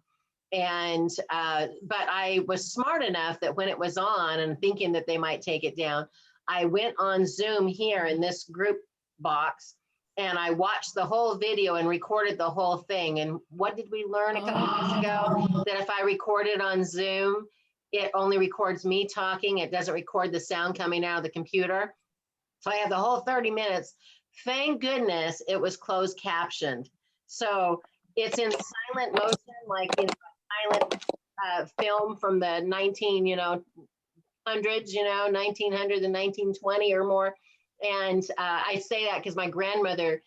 And, but I was smart enough that when it was on and thinking that they might take it down, I went on Zoom here in this group box and I watched the whole video and recorded the whole thing. And what did we learn a couple weeks ago? That if I record it on Zoom, it only records me talking. It doesn't record the sound coming out of the computer. So I have the whole 30 minutes. Thank goodness it was closed captioned. So it's in silent motion, like in silent film from the 1900s, 1900 and 1920 or more. And I say that because my grandmother,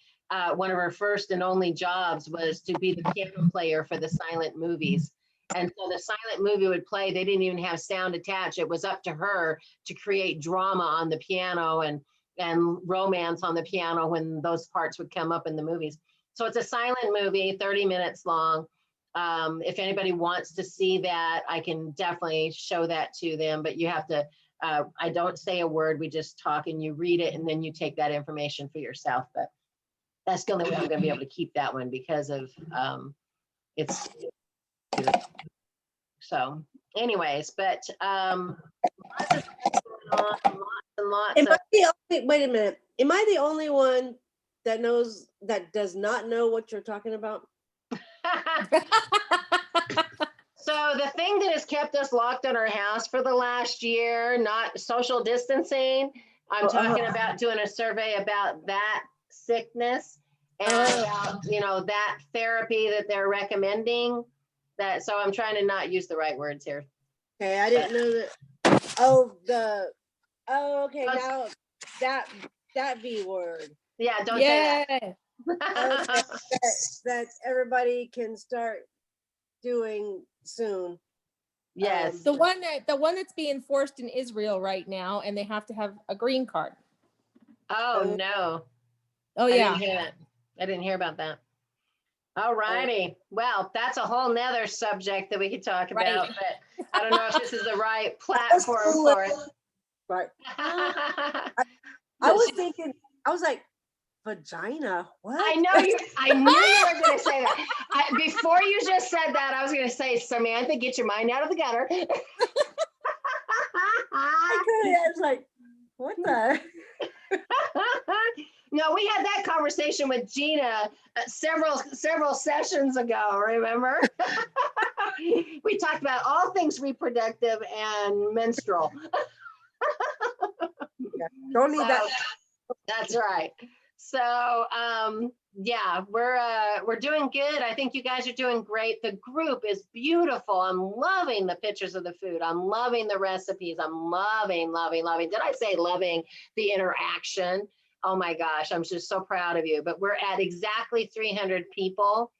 one of her first and only jobs was to be the piano player for the silent movies. And so the silent movie would play, they didn't even have sound attached. It was up to her to create drama on the piano and romance on the piano when those parts would come up in the movies. So it's a silent movie, 30 minutes long. If anybody wants to see that, I can definitely show that to them, but you have to, I don't say a word, we just talk and you read it and then you take that information for yourself. But that's the only way I'm gonna be able to keep that one because of, it's, so anyways, but lots of things going on, lots and lots Am of, I the only, wait a minute. Am I the only one that does not know what you're talking about? so the thing that has kept us locked in our house for the last year, not social distancing, I'm talking about doing a survey about that sickness and about, that therapy that they're recommending. That, so I'm trying to not use the right words here. Okay, I didn't know that. Okay, now that V word. Yeah, don't say Yeah. that. that everybody can start doing soon. Yes. The one that's being forced in Israel right now, and they have to have a green card. Oh no. Oh I yeah. didn't hear that. I didn't hear about that. All righty. Well, that's a whole nother subject that we could talk about, but I don't know if this is the right platform for it. Right. I was thinking, I was like, vagina, what? I knew you were going to say that. Before you just said that, I was going to say, Samantha, get your mind out of the gutter. I was like, what the? No, we had that conversation with Gina several sessions ago, remember? We talked about all things reproductive and menstrual. Don't need that. That's right. So yeah, we're doing good. I think you guys are doing great. The group is beautiful. I'm loving the pictures of the food. I'm loving the recipes. I'm loving. Did I say loving the interaction? Oh my gosh, I'm just so proud of you. But we're at exactly 300 people.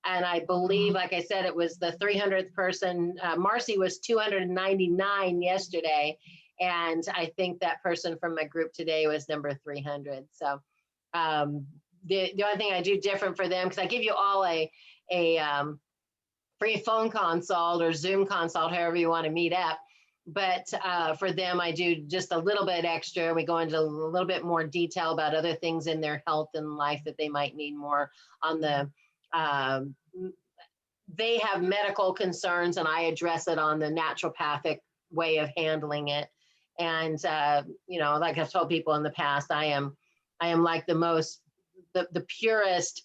And I believe, like I said, it was the 300th person. Marcy was 299 yesterday. And I think that person from my group today was number 300. So the only thing I do different for them, because I give you all a free phone consult or Zoom consult, however you want to meet up. But for them, I do just a little bit extra. We go into a little bit more detail about other things in their health and life that they might need more on the, they have medical concerns and I address it on the naturopathic way of handling it. And, like I've told people in the past, I am like the purest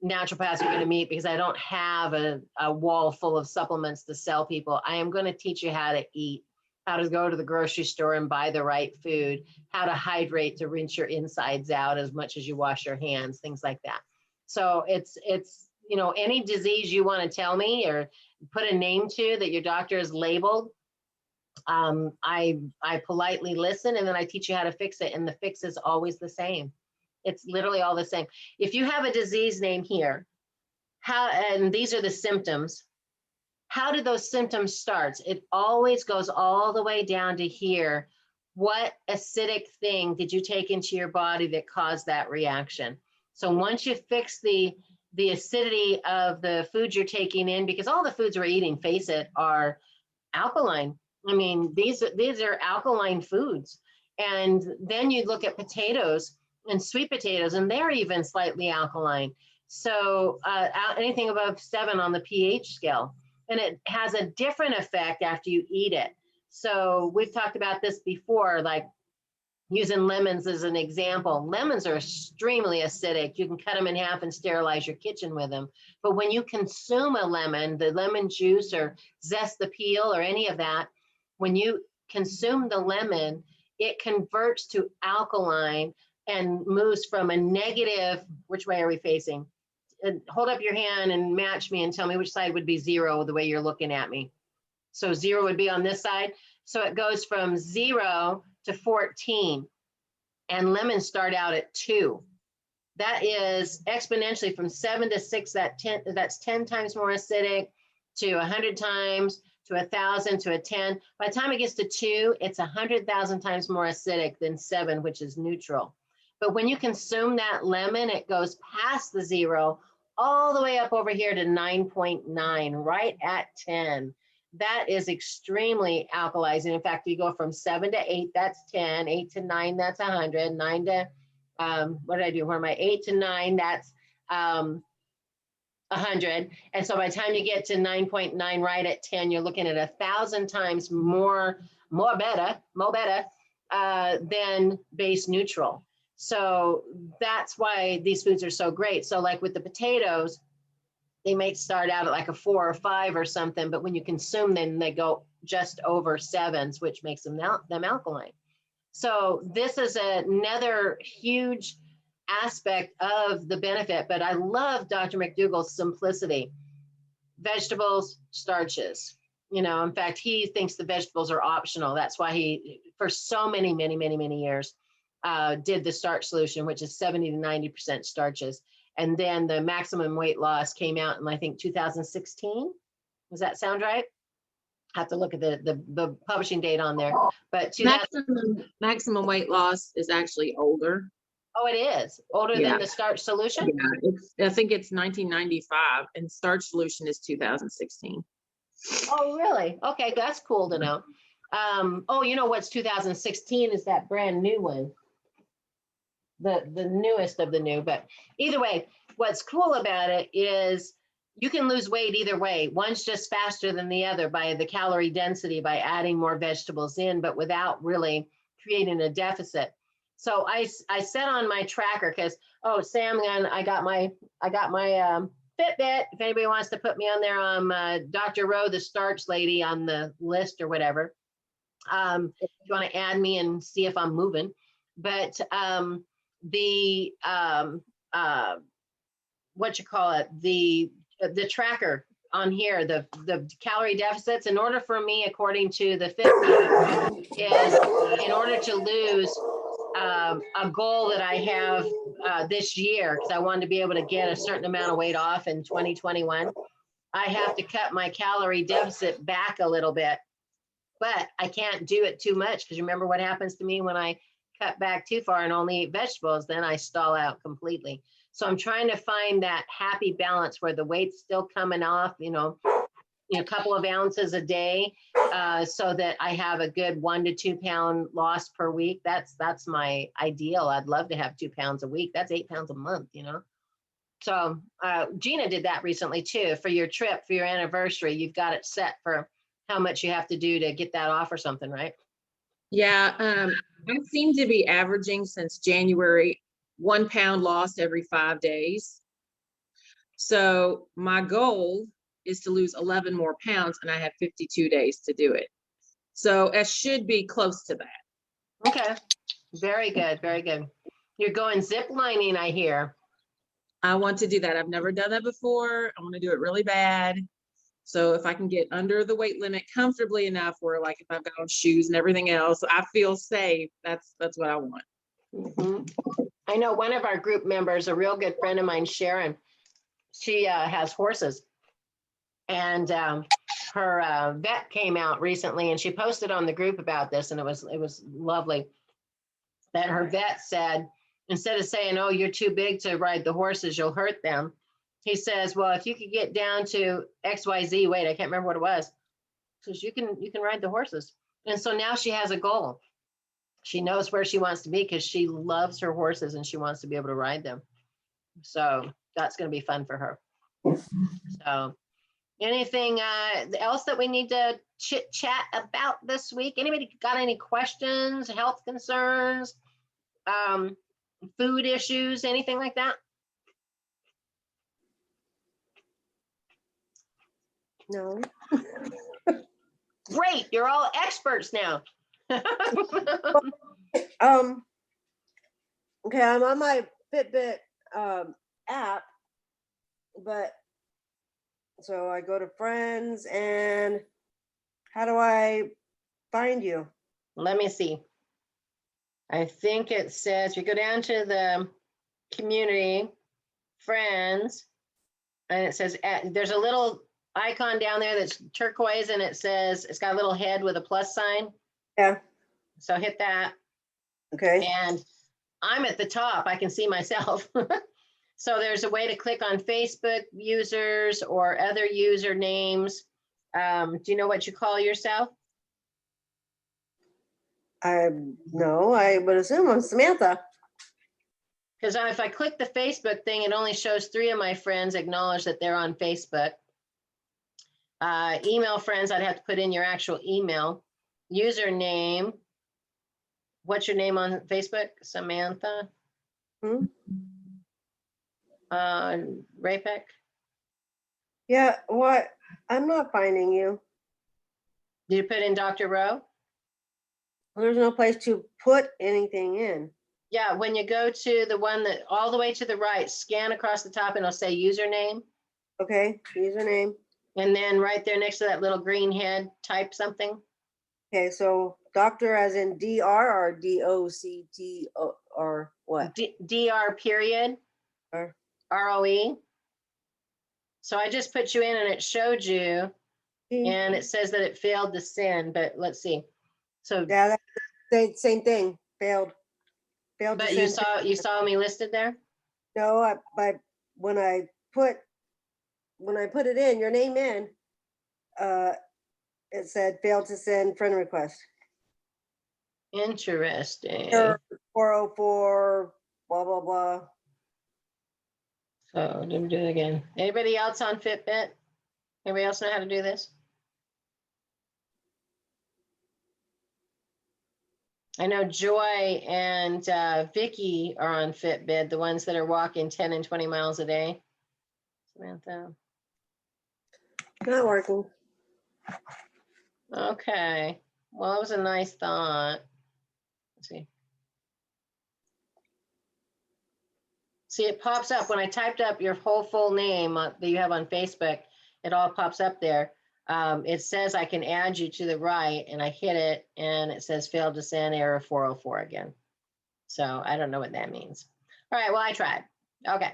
naturopaths you're going to meet because I don't have a wall full of supplements to sell people. I am going to teach you how to eat, how to go to the grocery store and buy the right food, how to hydrate to rinse your insides out as much as you wash your hands, things like that. So it's you know, any disease you want to tell me or put a name to that your doctor has labeled, I politely listen, and then I teach you how to fix it. And the fix is always the same. It's literally all the same. If you have a disease name here, and these are the symptoms, how did those symptoms start? It always goes all the way down to here. What acidic thing did you take into your body that caused that reaction? So once you fix the acidity of the foods you're taking in, because all the foods we're eating, face it, are alkaline. I mean, these are alkaline foods. And then you look at potatoes and sweet potatoes, and they're even slightly alkaline. So anything above 7 on the pH scale. And it has a different effect after you eat it. So we've talked about this before, like using lemons as an example. Lemons are extremely acidic. You can cut them in half and sterilize your kitchen with them. But when you consume a lemon, the lemon juice or zest the peel or any of that, when you consume the lemon, it converts to alkaline and moves from a negative, which way are we facing? Hold up your hand and match me and tell me which side would be 0 the way you're looking at me. So 0 would be on this side. So it goes from 0 to 14, and lemons start out at 2. That is exponentially from 7 to 6, that's 10 times more acidic, to 100 times, to 1,000, to a 10. By the time it gets to 2, it's 100,000 times more acidic than 7, which is neutral. But when you consume that lemon, it goes past the 0, all the way up over here to 9.9, right at 10. That is extremely alkalizing. In fact, you go from 7 to 8, that's 10, 8 to 9, that's 100, 9 to, what did I do? Where am I? 8 to 9, that's 100. And so by the time you get to 9.9, right at 10, you're looking at 1,000 times more better than base neutral. So that's why these foods are so great. So like with the potatoes, they may start out at like a 4 or 5 or something, but when you consume them, they go just over 7s, which makes them alkaline. So this is another huge aspect of the benefit, but I love Dr. McDougall's simplicity. Vegetables, starches. You know, in fact, he thinks the vegetables are optional. That's why he, for so many years, did the starch solution, which is 70 to 90% starches. And then the maximum weight loss came out in, I think, 2016. Does that sound right? I have to look at the publishing date on there. But Maximum weight loss is actually older. Oh, it is older than the starch solution? Yeah, I think it's 1995, and starch solution is 2016. Oh, really? Okay, that's cool to know. Oh, you know what's 2016 is that brand new one. The newest of the new, but either way, what's cool about it is you can lose weight either way. One's just faster than the other by the calorie density, by adding more vegetables in, but without really creating a deficit. So I set on my tracker because, oh, Sam, I got my Fitbit. If anybody wants to put me on there, Dr. Rowe, the Starch Lady, on the list or whatever. If you want to add me and see if I'm moving, but what you call it, the tracker on here, the calorie deficits, in order for me, according to the Fitbit, is in order to lose a goal that I have this year, because I wanted to be able to get a certain amount of weight off in 2021, I have to cut my calorie deficit back a little bit, but I can't do it too much, because you remember what happens to me when I cut back too far and only eat vegetables, then I stall out completely. So I'm trying to find that happy balance where the weight's still coming off, a couple of ounces a day, so that I have a good 1 to 2 pound loss per week. That's my ideal. I'd love to have 2 pounds a week. That's 8 pounds a month, So Gina did that recently too. For your trip, for your anniversary, you've got it set for how much you have to do to get that off or something, right? Yeah, I seem to be averaging since January 1 pound lost every 5 days. So my goal is to lose 11 more pounds, and I have 52 days to do it. So it should be close to that. Okay, very good, very good. You're going zip lining, I hear. I want to do that. I've never done that before. I want to do it really bad. So if I can get under the weight limit comfortably enough where like if I've got on shoes and everything else, I feel safe. That's what I want. Mhm. I know one of our group members, a real good friend of mine, Sharon, she has horses. And her vet came out recently and she posted on the group about this, and it was lovely that her vet said, instead of saying, oh, you're too big to ride the horses, you'll hurt them. He says, well, if you could get down to XYZ weight, I can't remember what it was, says you can ride the horses. And so now she has a goal. She knows where she wants to be because she loves her horses and she wants to be able to ride them. So that's going to be fun for her. So anything else that we need to chit chat about this week? Anybody got any questions, health concerns, food issues, anything like that? No. Great, you're all experts now. Okay, I'm on my Fitbit app, but so I go to friends, and how do I find you? Let me see. I think it says you go down to the community, friends, and it says there's a little icon down there that's turquoise, and it says it's got a little head with a plus sign. Yeah. So hit that. Okay. And I'm at the top. I can see myself. So there's a way to click on Facebook users or other usernames. Do you know what you call yourself? I would assume I'm Samantha. Because if I click the Facebook thing, it only shows 3 of my friends acknowledge that they're on Facebook. Email friends, I'd have to put in your actual email. Username. What's your name on Facebook? Samantha? Hmm? Rapek? Yeah, what? I'm not finding you. Did you put in Dr. Rowe? There's no place to put anything in. Yeah, when you go to the one that all the way to the right, scan across the top and it'll say username. Okay, username. And then right there next to that little green head, type something. Okay, so doctor as in DR or DOCT or what? DR period, Or ROE. So I just put you in and it showed you, and it says that it failed to send, but let's see. So, yeah, that's the same thing. Failed. Failed to but send. you saw me listed there? No, when I put it in, your name in, it said failed to send friend request. Interesting. 404, blah, blah, blah. So let me do it again. Anybody else on Fitbit? Anybody else know how to do this? I know Joy and Vicky are on Fitbit, the ones that are walking 10 and 20 miles a day. Samantha. Not working. Okay. Well, it was a nice thought. Let's see. See, it pops up when I typed up your whole full name that you have on Facebook. It all pops up there. It says I can add you to the right, and I hit it, and it says failed to send, error 404 again. So I don't know what that means. All right, well, I tried. Okay.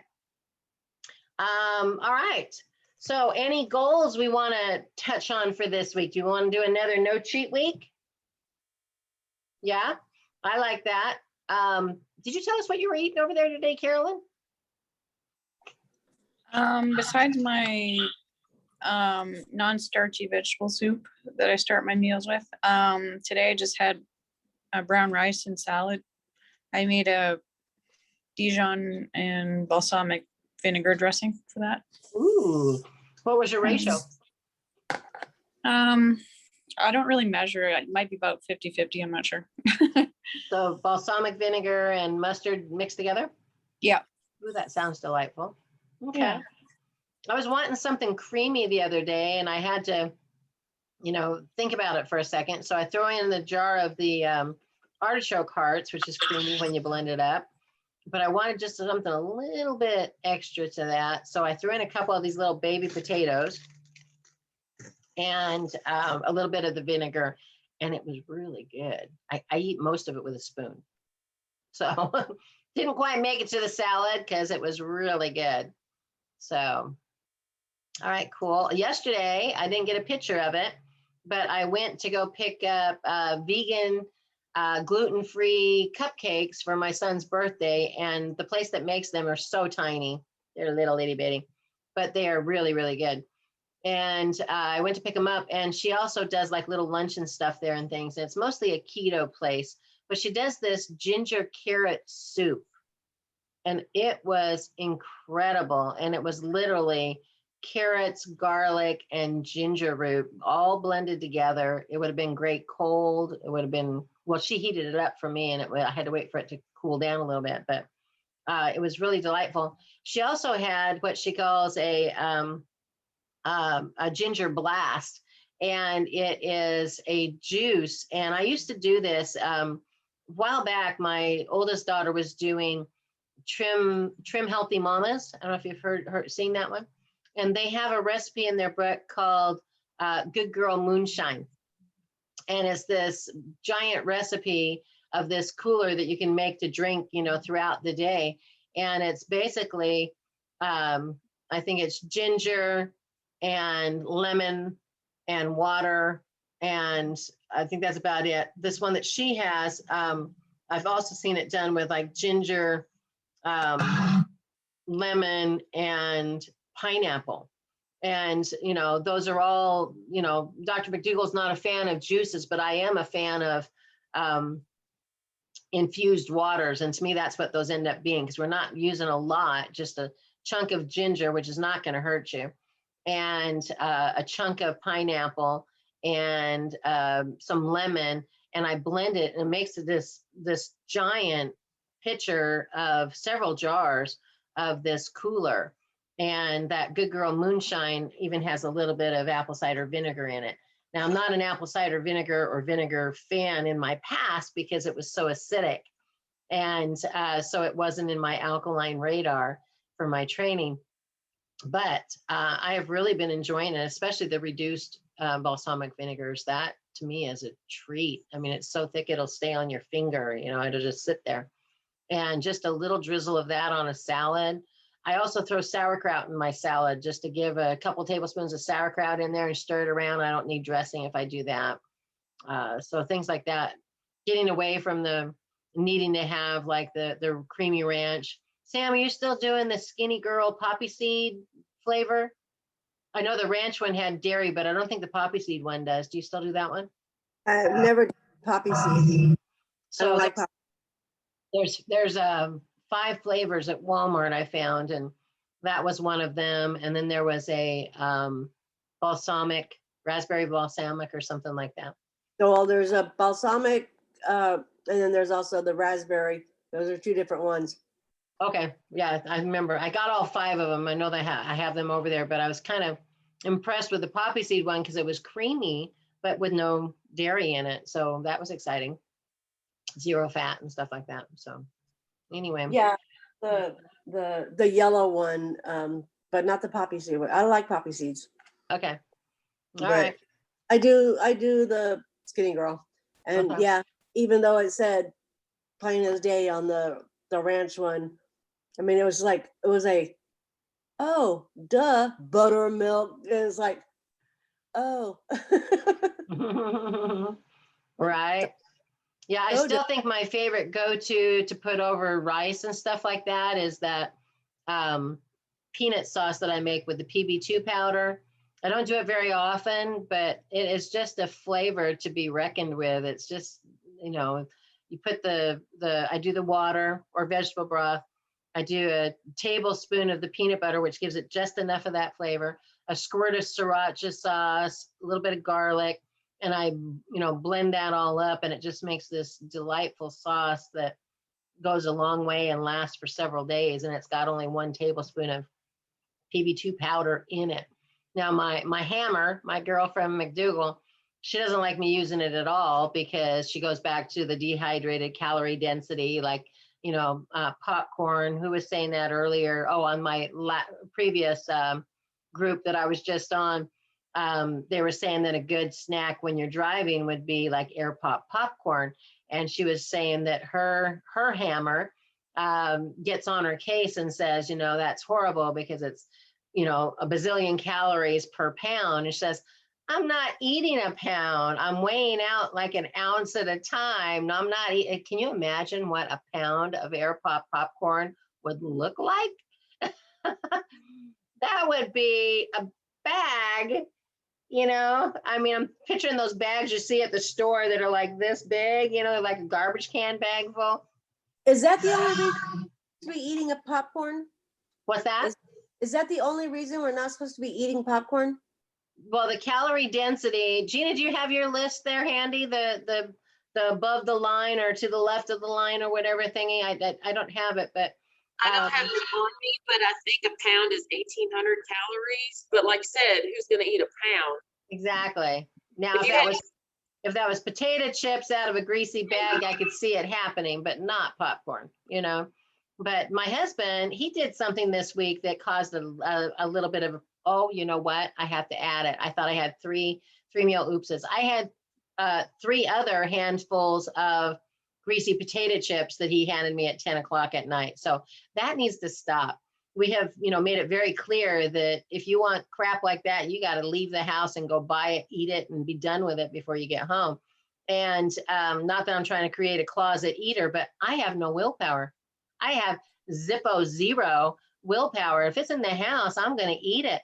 All right. So any goals we want to touch on for this week? Do you want to do another no cheat week? Yeah, I like that. Did you tell us what you were eating over there today, Carolyn? Besides my non-starchy vegetable soup that I start my meals with, today I just had a brown rice and salad. I made a Dijon and balsamic vinegar dressing for that. Ooh, what was your ratio? I don't really measure it. It might be about 50-50. I'm not sure. So balsamic vinegar and mustard mixed together? Yeah. Ooh, that sounds delightful. Okay. Yeah. I was wanting something creamy the other day, and I had to, think about it for a second. So I throw in the jar of the artichoke hearts, which is creamy when you blend it up. but I wanted just something a little bit extra to that. So I threw in a couple of these little baby potatoes and a little bit of the vinegar, and it was really good. I eat most of it with a spoon. So didn't quite make it to the salad because it was really good. So, all right, cool. Yesterday, I didn't get a picture of it, but I went to go pick up vegan, gluten-free cupcakes for my son's birthday. And the place that makes them are so tiny. They're little itty bitty, but they are really, really good. And I went to pick them up, and she also does like little luncheon stuff there and things. And it's mostly a keto place, but she does this ginger carrot soup, and it was incredible. And it was literally carrots, garlic, and ginger root all blended together. It would have been great cold. It would have been, well, she heated it up for me, and I had to wait for it to cool down a little bit, but it was really delightful. She also had what she calls a ginger blast, and it is a juice. And I used to do this a while back. My oldest daughter was doing Trim Healthy Mamas. I don't know if you've seen that one. And they have a recipe in their book called Good Girl Moonshine. And it's this giant recipe of this cooler that you can make to drink, throughout the day. And it's basically, I think it's ginger and lemon and water. And I think that's about it. This one that she has, I've also seen it done with like ginger, lemon, and pineapple. And, those are all, Dr. McDougall's not a fan of juices, but I am a fan of infused waters. And to me, that's what those end up being, because we're not using a lot, just a chunk of ginger, which is not going to hurt you, and a chunk of pineapple, and some lemon, and I blend it, and it makes this giant pitcher of several jars of this cooler. And that Good Girl Moonshine even has a little bit of apple cider vinegar in it. Now, I'm not an apple cider vinegar or vinegar fan in my past because it was so acidic. And so it wasn't in my alkaline radar for my training. But I have really been enjoying it, especially the reduced balsamic vinegars. That to me is a treat. I mean, it's so thick, it'll stay on your finger, it'll just sit there. And just a little drizzle of that on a salad. I also throw sauerkraut in my salad just to give a couple tablespoons of sauerkraut in there and stir it around. I don't need dressing if I do that. So things like that, getting away from the needing to have like the creamy ranch. Sam, are you still doing the Skinny Girl poppy seed flavor? I know the ranch one had dairy, but I don't think the poppy seed one does. Do you still do that one? I've never done poppy seed. I So don't like poppy. there's 5 flavors at Walmart I found, and that was one of them. And then there was a raspberry balsamic or something like that. So, well, there's a balsamic, and then there's also the raspberry. Those are 2 different ones. Okay, yeah, I remember. I got all 5 of them. I know that I have them over there, but I was kind of impressed with the poppy seed one because it was creamy, but with no dairy in it. So that was exciting. 0 fat and stuff like that. So anyway. Yeah, the yellow one, but not the poppy seed one. I like poppy seeds. Okay. All But right. I do the Skinny Girl, and Okay. yeah, even though it said plain as day on the ranch one, I mean, it was a, oh, duh, buttermilk. And it's like, oh. Right. Yeah, I Oh, still think my favorite go-to to put over rice and stuff like that is that peanut sauce that I make with the PB2 powder. I don't do it very often, but it is just a flavor to be reckoned with. It's just, you put I do the water or vegetable broth. I do a tablespoon of the peanut butter, which gives it just enough of that flavor, a squirt of sriracha sauce, a little bit of garlic, and I, blend that all up, and it just makes this delightful sauce that goes a long way and lasts for several days. And it's got only 1 tablespoon of PB2 powder in it. Now, my hammer, my girl from McDougall, she doesn't like me using it at all because she goes back to the dehydrated calorie density, like popcorn. Who was saying that earlier? Oh, on my previous group that I was just on, they were saying that a good snack when you're driving would be like air pop popcorn. And she was saying that her hammer gets on her case and says, that's horrible because it's, a bazillion calories per pound. And she says, I'm not eating a pound. I'm weighing out like an ounce at a time. No, I'm not eating. Can you imagine what a pound of air pop popcorn would look like? That would be a bag, I'm picturing those bags you see at the store that are like this big, like a garbage can bag full. Is that the only reason to be eating a popcorn? What's that? Is that the only reason we're not supposed to be eating popcorn? Well, the calorie density, Gina, do you have your list there handy? The above the line or to the left of the line or whatever thingy? I don't have it, but I don't have it on me, but I think a pound is 1,800 calories. But like I said, who's going to eat a pound? exactly. Now, If if that was potato chips out of a greasy bag, I could see it happening, but not popcorn, But my husband, he did something this week that caused a little bit of, oh, you know what? I have to add it. I thought I had three meal oopses. I had 3 other handfuls of greasy potato chips that he handed me at 10 o'clock at night. So that needs to stop. We have, made it very clear that if you want crap like that, you got to leave the house and go buy it, eat it, and be done with it before you get home. And not that I'm trying to create a closet eater, but I have no willpower. I have zero willpower. If it's in the house, I'm going to eat it.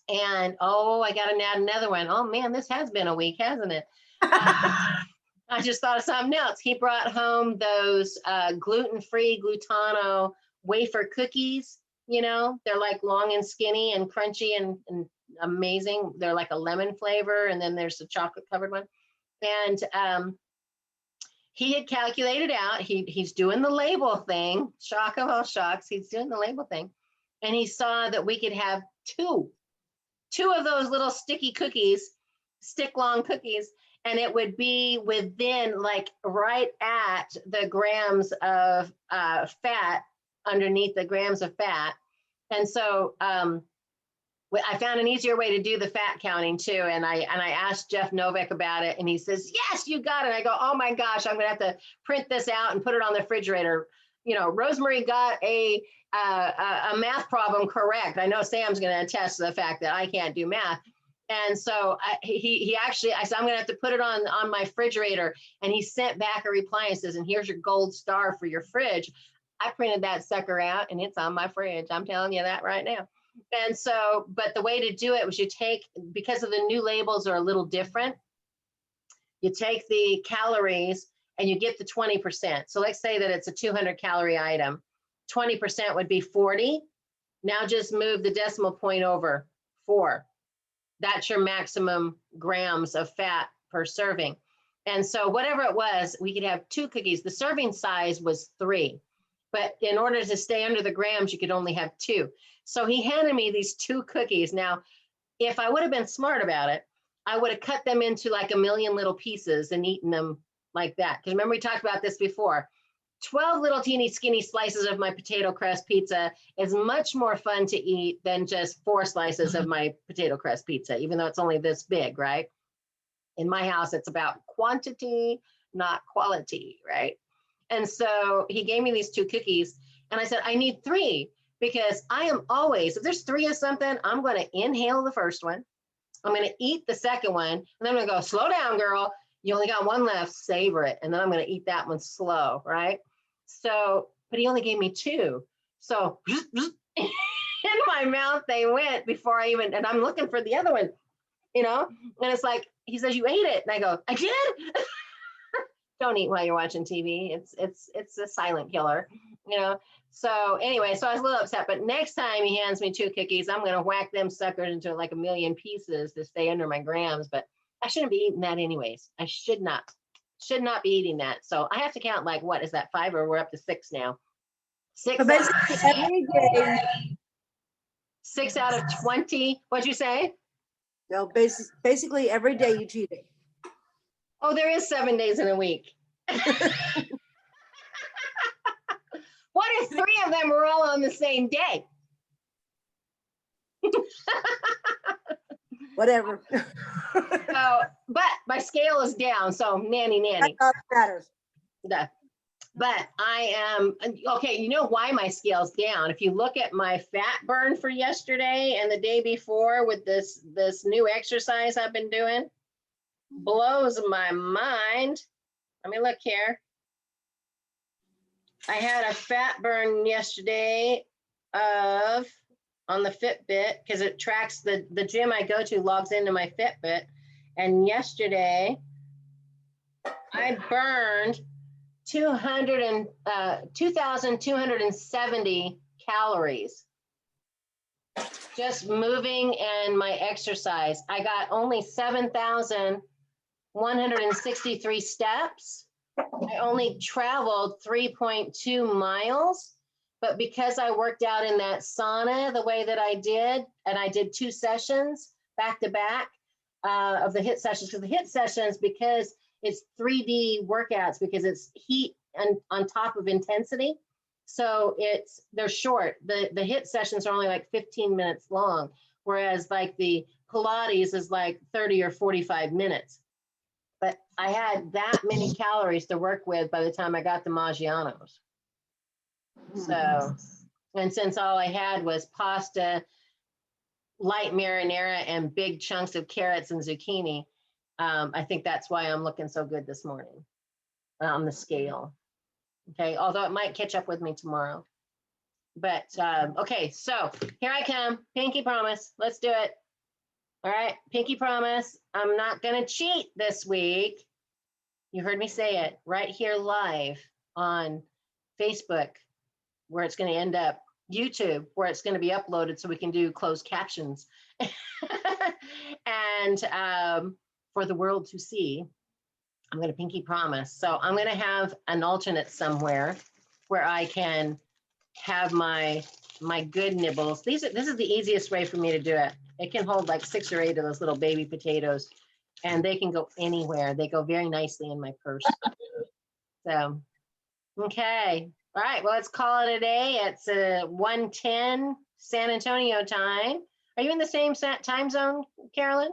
And, I got to add another one. Oh man, this has been a week, hasn't it? I just thought of something else. He brought home those gluten-free Glutano wafer cookies. They're like long and skinny and crunchy and amazing. They're like a lemon flavor. And then there's the chocolate covered one. And he had calculated out, he's doing the label thing, shock of all shocks, he's doing the label thing. And he saw that we could have two of those little sticky cookies, stick long cookies, and it would be within like right at the grams of fat, underneath the grams of fat. And so I found an easier way to do the fat counting too. And I asked Jeff Novak about it and he says, yes, you got it. I go, oh my gosh, I'm gonna have to print this out and put it on the refrigerator. Rosemary got a math problem correct. I know Sam's gonna attest to the fact that I can't do math. And so he actually, I said, I'm gonna have to put it on my refrigerator. And he sent back a reply and says, and here's your gold star for your fridge. I printed that sucker out and it's on my fridge. I'm telling you that right now. And so, but the way to do it was you take, because of the new labels are a little different, you take the calories and you get the 20%. So let's say that it's a 200 calorie item. 20% would be 40. Now just move the decimal point over 4. That's your maximum grams of fat per serving. And so whatever it was, we could have 2 cookies. The serving size was 3. But in order to stay under the grams, you could only have 2. So he handed me these 2 cookies. Now, if I would have been smart about it, I would have cut them into like a million little pieces and eaten them like that. Because remember, we talked about this before. 12 little teeny skinny slices of my potato crust pizza is much more fun to eat than just 4 slices of my potato crust pizza, even though it's only this big, right? In my house, it's about quantity, not quality, right? And so he gave me these 2 cookies and I said, I need 3 because I am always, if there's 3 of something, I'm going to inhale the first one. I'm going to eat the second one. And then I'm going to go, slow down, girl. You only got 1 left, savor it. And then I'm going to eat that one slow, right? So, but he only gave me 2. So in my mouth, they went before I even, and I'm looking for the other one, and it's like, he says, you ate it. And I go, I did? Don't eat while you're watching TV. It's a silent killer, So anyway, so I was a little upset, but next time he hands me 2 cookies, I'm going to whack them suckers into like a million pieces to stay under my grams, but I shouldn't be eating that anyways. I should not be eating that. So I have to count like, what is that, 5 or we're up to 6 now? 6 So basically every day. 6 out of 20. What'd you say? No, basically every day you cheat it. Oh, there is 7 days in a week. 3 of them were all on the same day. Whatever. So, but my scale is down, so nanny. That's all that matters. Yeah. But I am, okay, you know why my scale's down? If you look at my fat burn for yesterday and the day before with this new exercise I've been doing, blows my mind. Let me look here. I had a fat burn yesterday of, on the Fitbit, because it tracks the gym I go to logs into my Fitbit. And yesterday I burned 2,270 calories just moving and my exercise. I got only 7,163 steps. I only traveled 3.2 miles, but because I worked out in that sauna the way that I did, and I did 2 sessions back to back of the HIIT sessions, because the HIIT sessions, because it's 3D workouts, because it's heat and on top of intensity. So they're short. The HIIT sessions are only like 15 minutes long, whereas like the Pilates is like 30 or 45 minutes. But I had that many calories to work with by the time I got the Maggiano's. So, and since all I had was pasta, light marinara, and big chunks of carrots and zucchini, I think that's why I'm looking so good this morning on the scale. Okay, although it might catch up with me tomorrow. But okay, so here I come. Pinky promise. Let's do it. All right, pinky promise. I'm not gonna cheat this week. You heard me say it right here live on Facebook, where it's gonna end up, YouTube, where it's gonna be uploaded so we can do closed captions. And for the world to see, I'm gonna pinky promise. So I'm gonna have an alternate somewhere where I can have my good nibbles. This is the easiest way for me to do it. It can hold like 6 or 8 of those little baby potatoes, and they can go anywhere. They go very nicely in my purse. So, okay. All right, well, let's call it a day. It's 1:10 San Antonio time. Are you in the same time zone, Carolyn?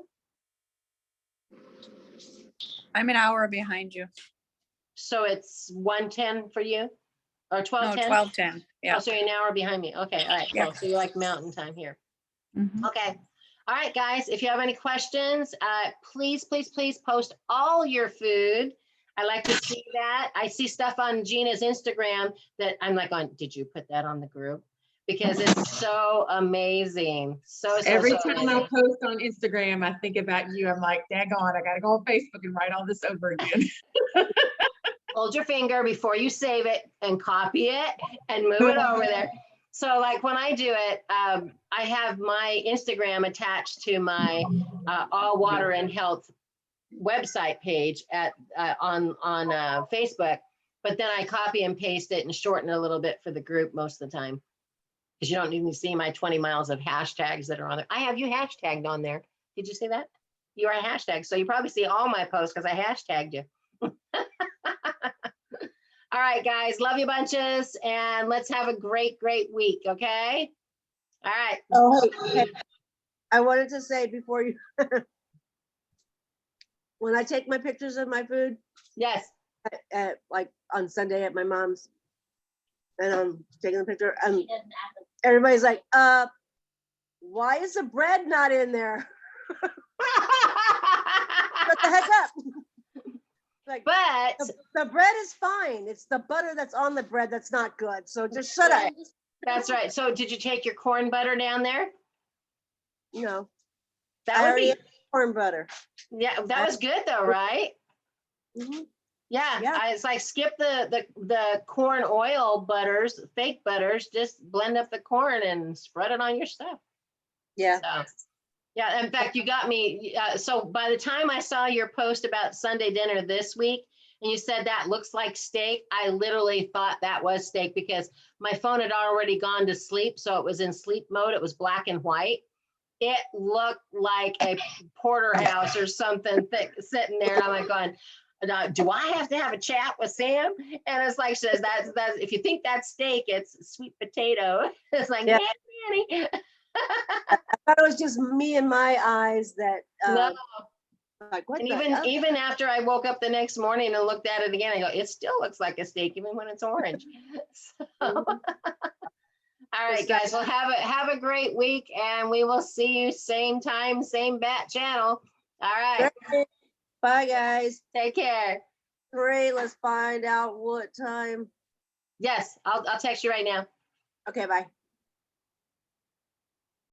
I'm an hour behind you. So it's 1:10 for you? Or No, 12:10? 12:10. Yeah. Oh, so you're an hour behind me. Okay, all right, Yeah. cool. So you're like mountain time here. Mhm. Okay. All right, guys, if you have any questions, please, please, please post all your food. I like to see that. I see stuff on Gina's Instagram that I'm like, did you put that on the group? Because it's so amazing. So Every so time amazing. I post on Instagram, I think about you. I'm like, daggone, I gotta go on Facebook and write all this over again. Hold your finger before you save it and copy it and move it over there. So like when I do it, I have my Instagram attached to my All Water and Health website page on Facebook, but then I copy and paste it and shorten it a little bit for the group most of the time, because you don't even see my 20 miles of hashtags that are on there. I have you hashtagged on there. Did you see that? You are a hashtag, so you probably see all my posts because I hashtagged you. All right, guys, love you bunches, and let's have a great, great week, okay? All right. Oh, hey, I wanted to say before you, when I take my pictures of my food, Yes. like on Sunday at my mom's, and I'm taking the picture, and everybody's like, why is the bread not in there? What the heck up? Like, But the bread is fine. It's the butter that's on the bread that's not good. So just shut up. that's right. So did you take your corn butter down there? No, That I would already be, ate corn butter. yeah, that was good though, right? Mhm. Yeah, Yeah. it's like skip the corn oil butters, fake butters, just blend up the corn and spread it on your stuff. Yeah. So, yeah, in fact, you got me. So by the time I saw your post about Sunday dinner this week, and you said that looks like steak, I literally thought that was steak because my phone had already gone to sleep. So it was in sleep mode. It was black and white. It looked like a porterhouse or something thick sitting there. And I'm like going, Do I have to have a chat with Sam? And it's like, she says, that's if you think that's steak, it's sweet potato. It's like, Yeah. Nanny. I thought it was just me and my eyes that, No. like, what And the? even even after I woke up the next morning and looked at it again, I go, it still looks like a steak, even when it's orange. So, all right, guys. Well, have a great week, and we will see you same time, same bat channel. All right. Great. Bye, guys. Take care. Great. Let's find out what time. Yes, I'll text you right now. Okay, bye.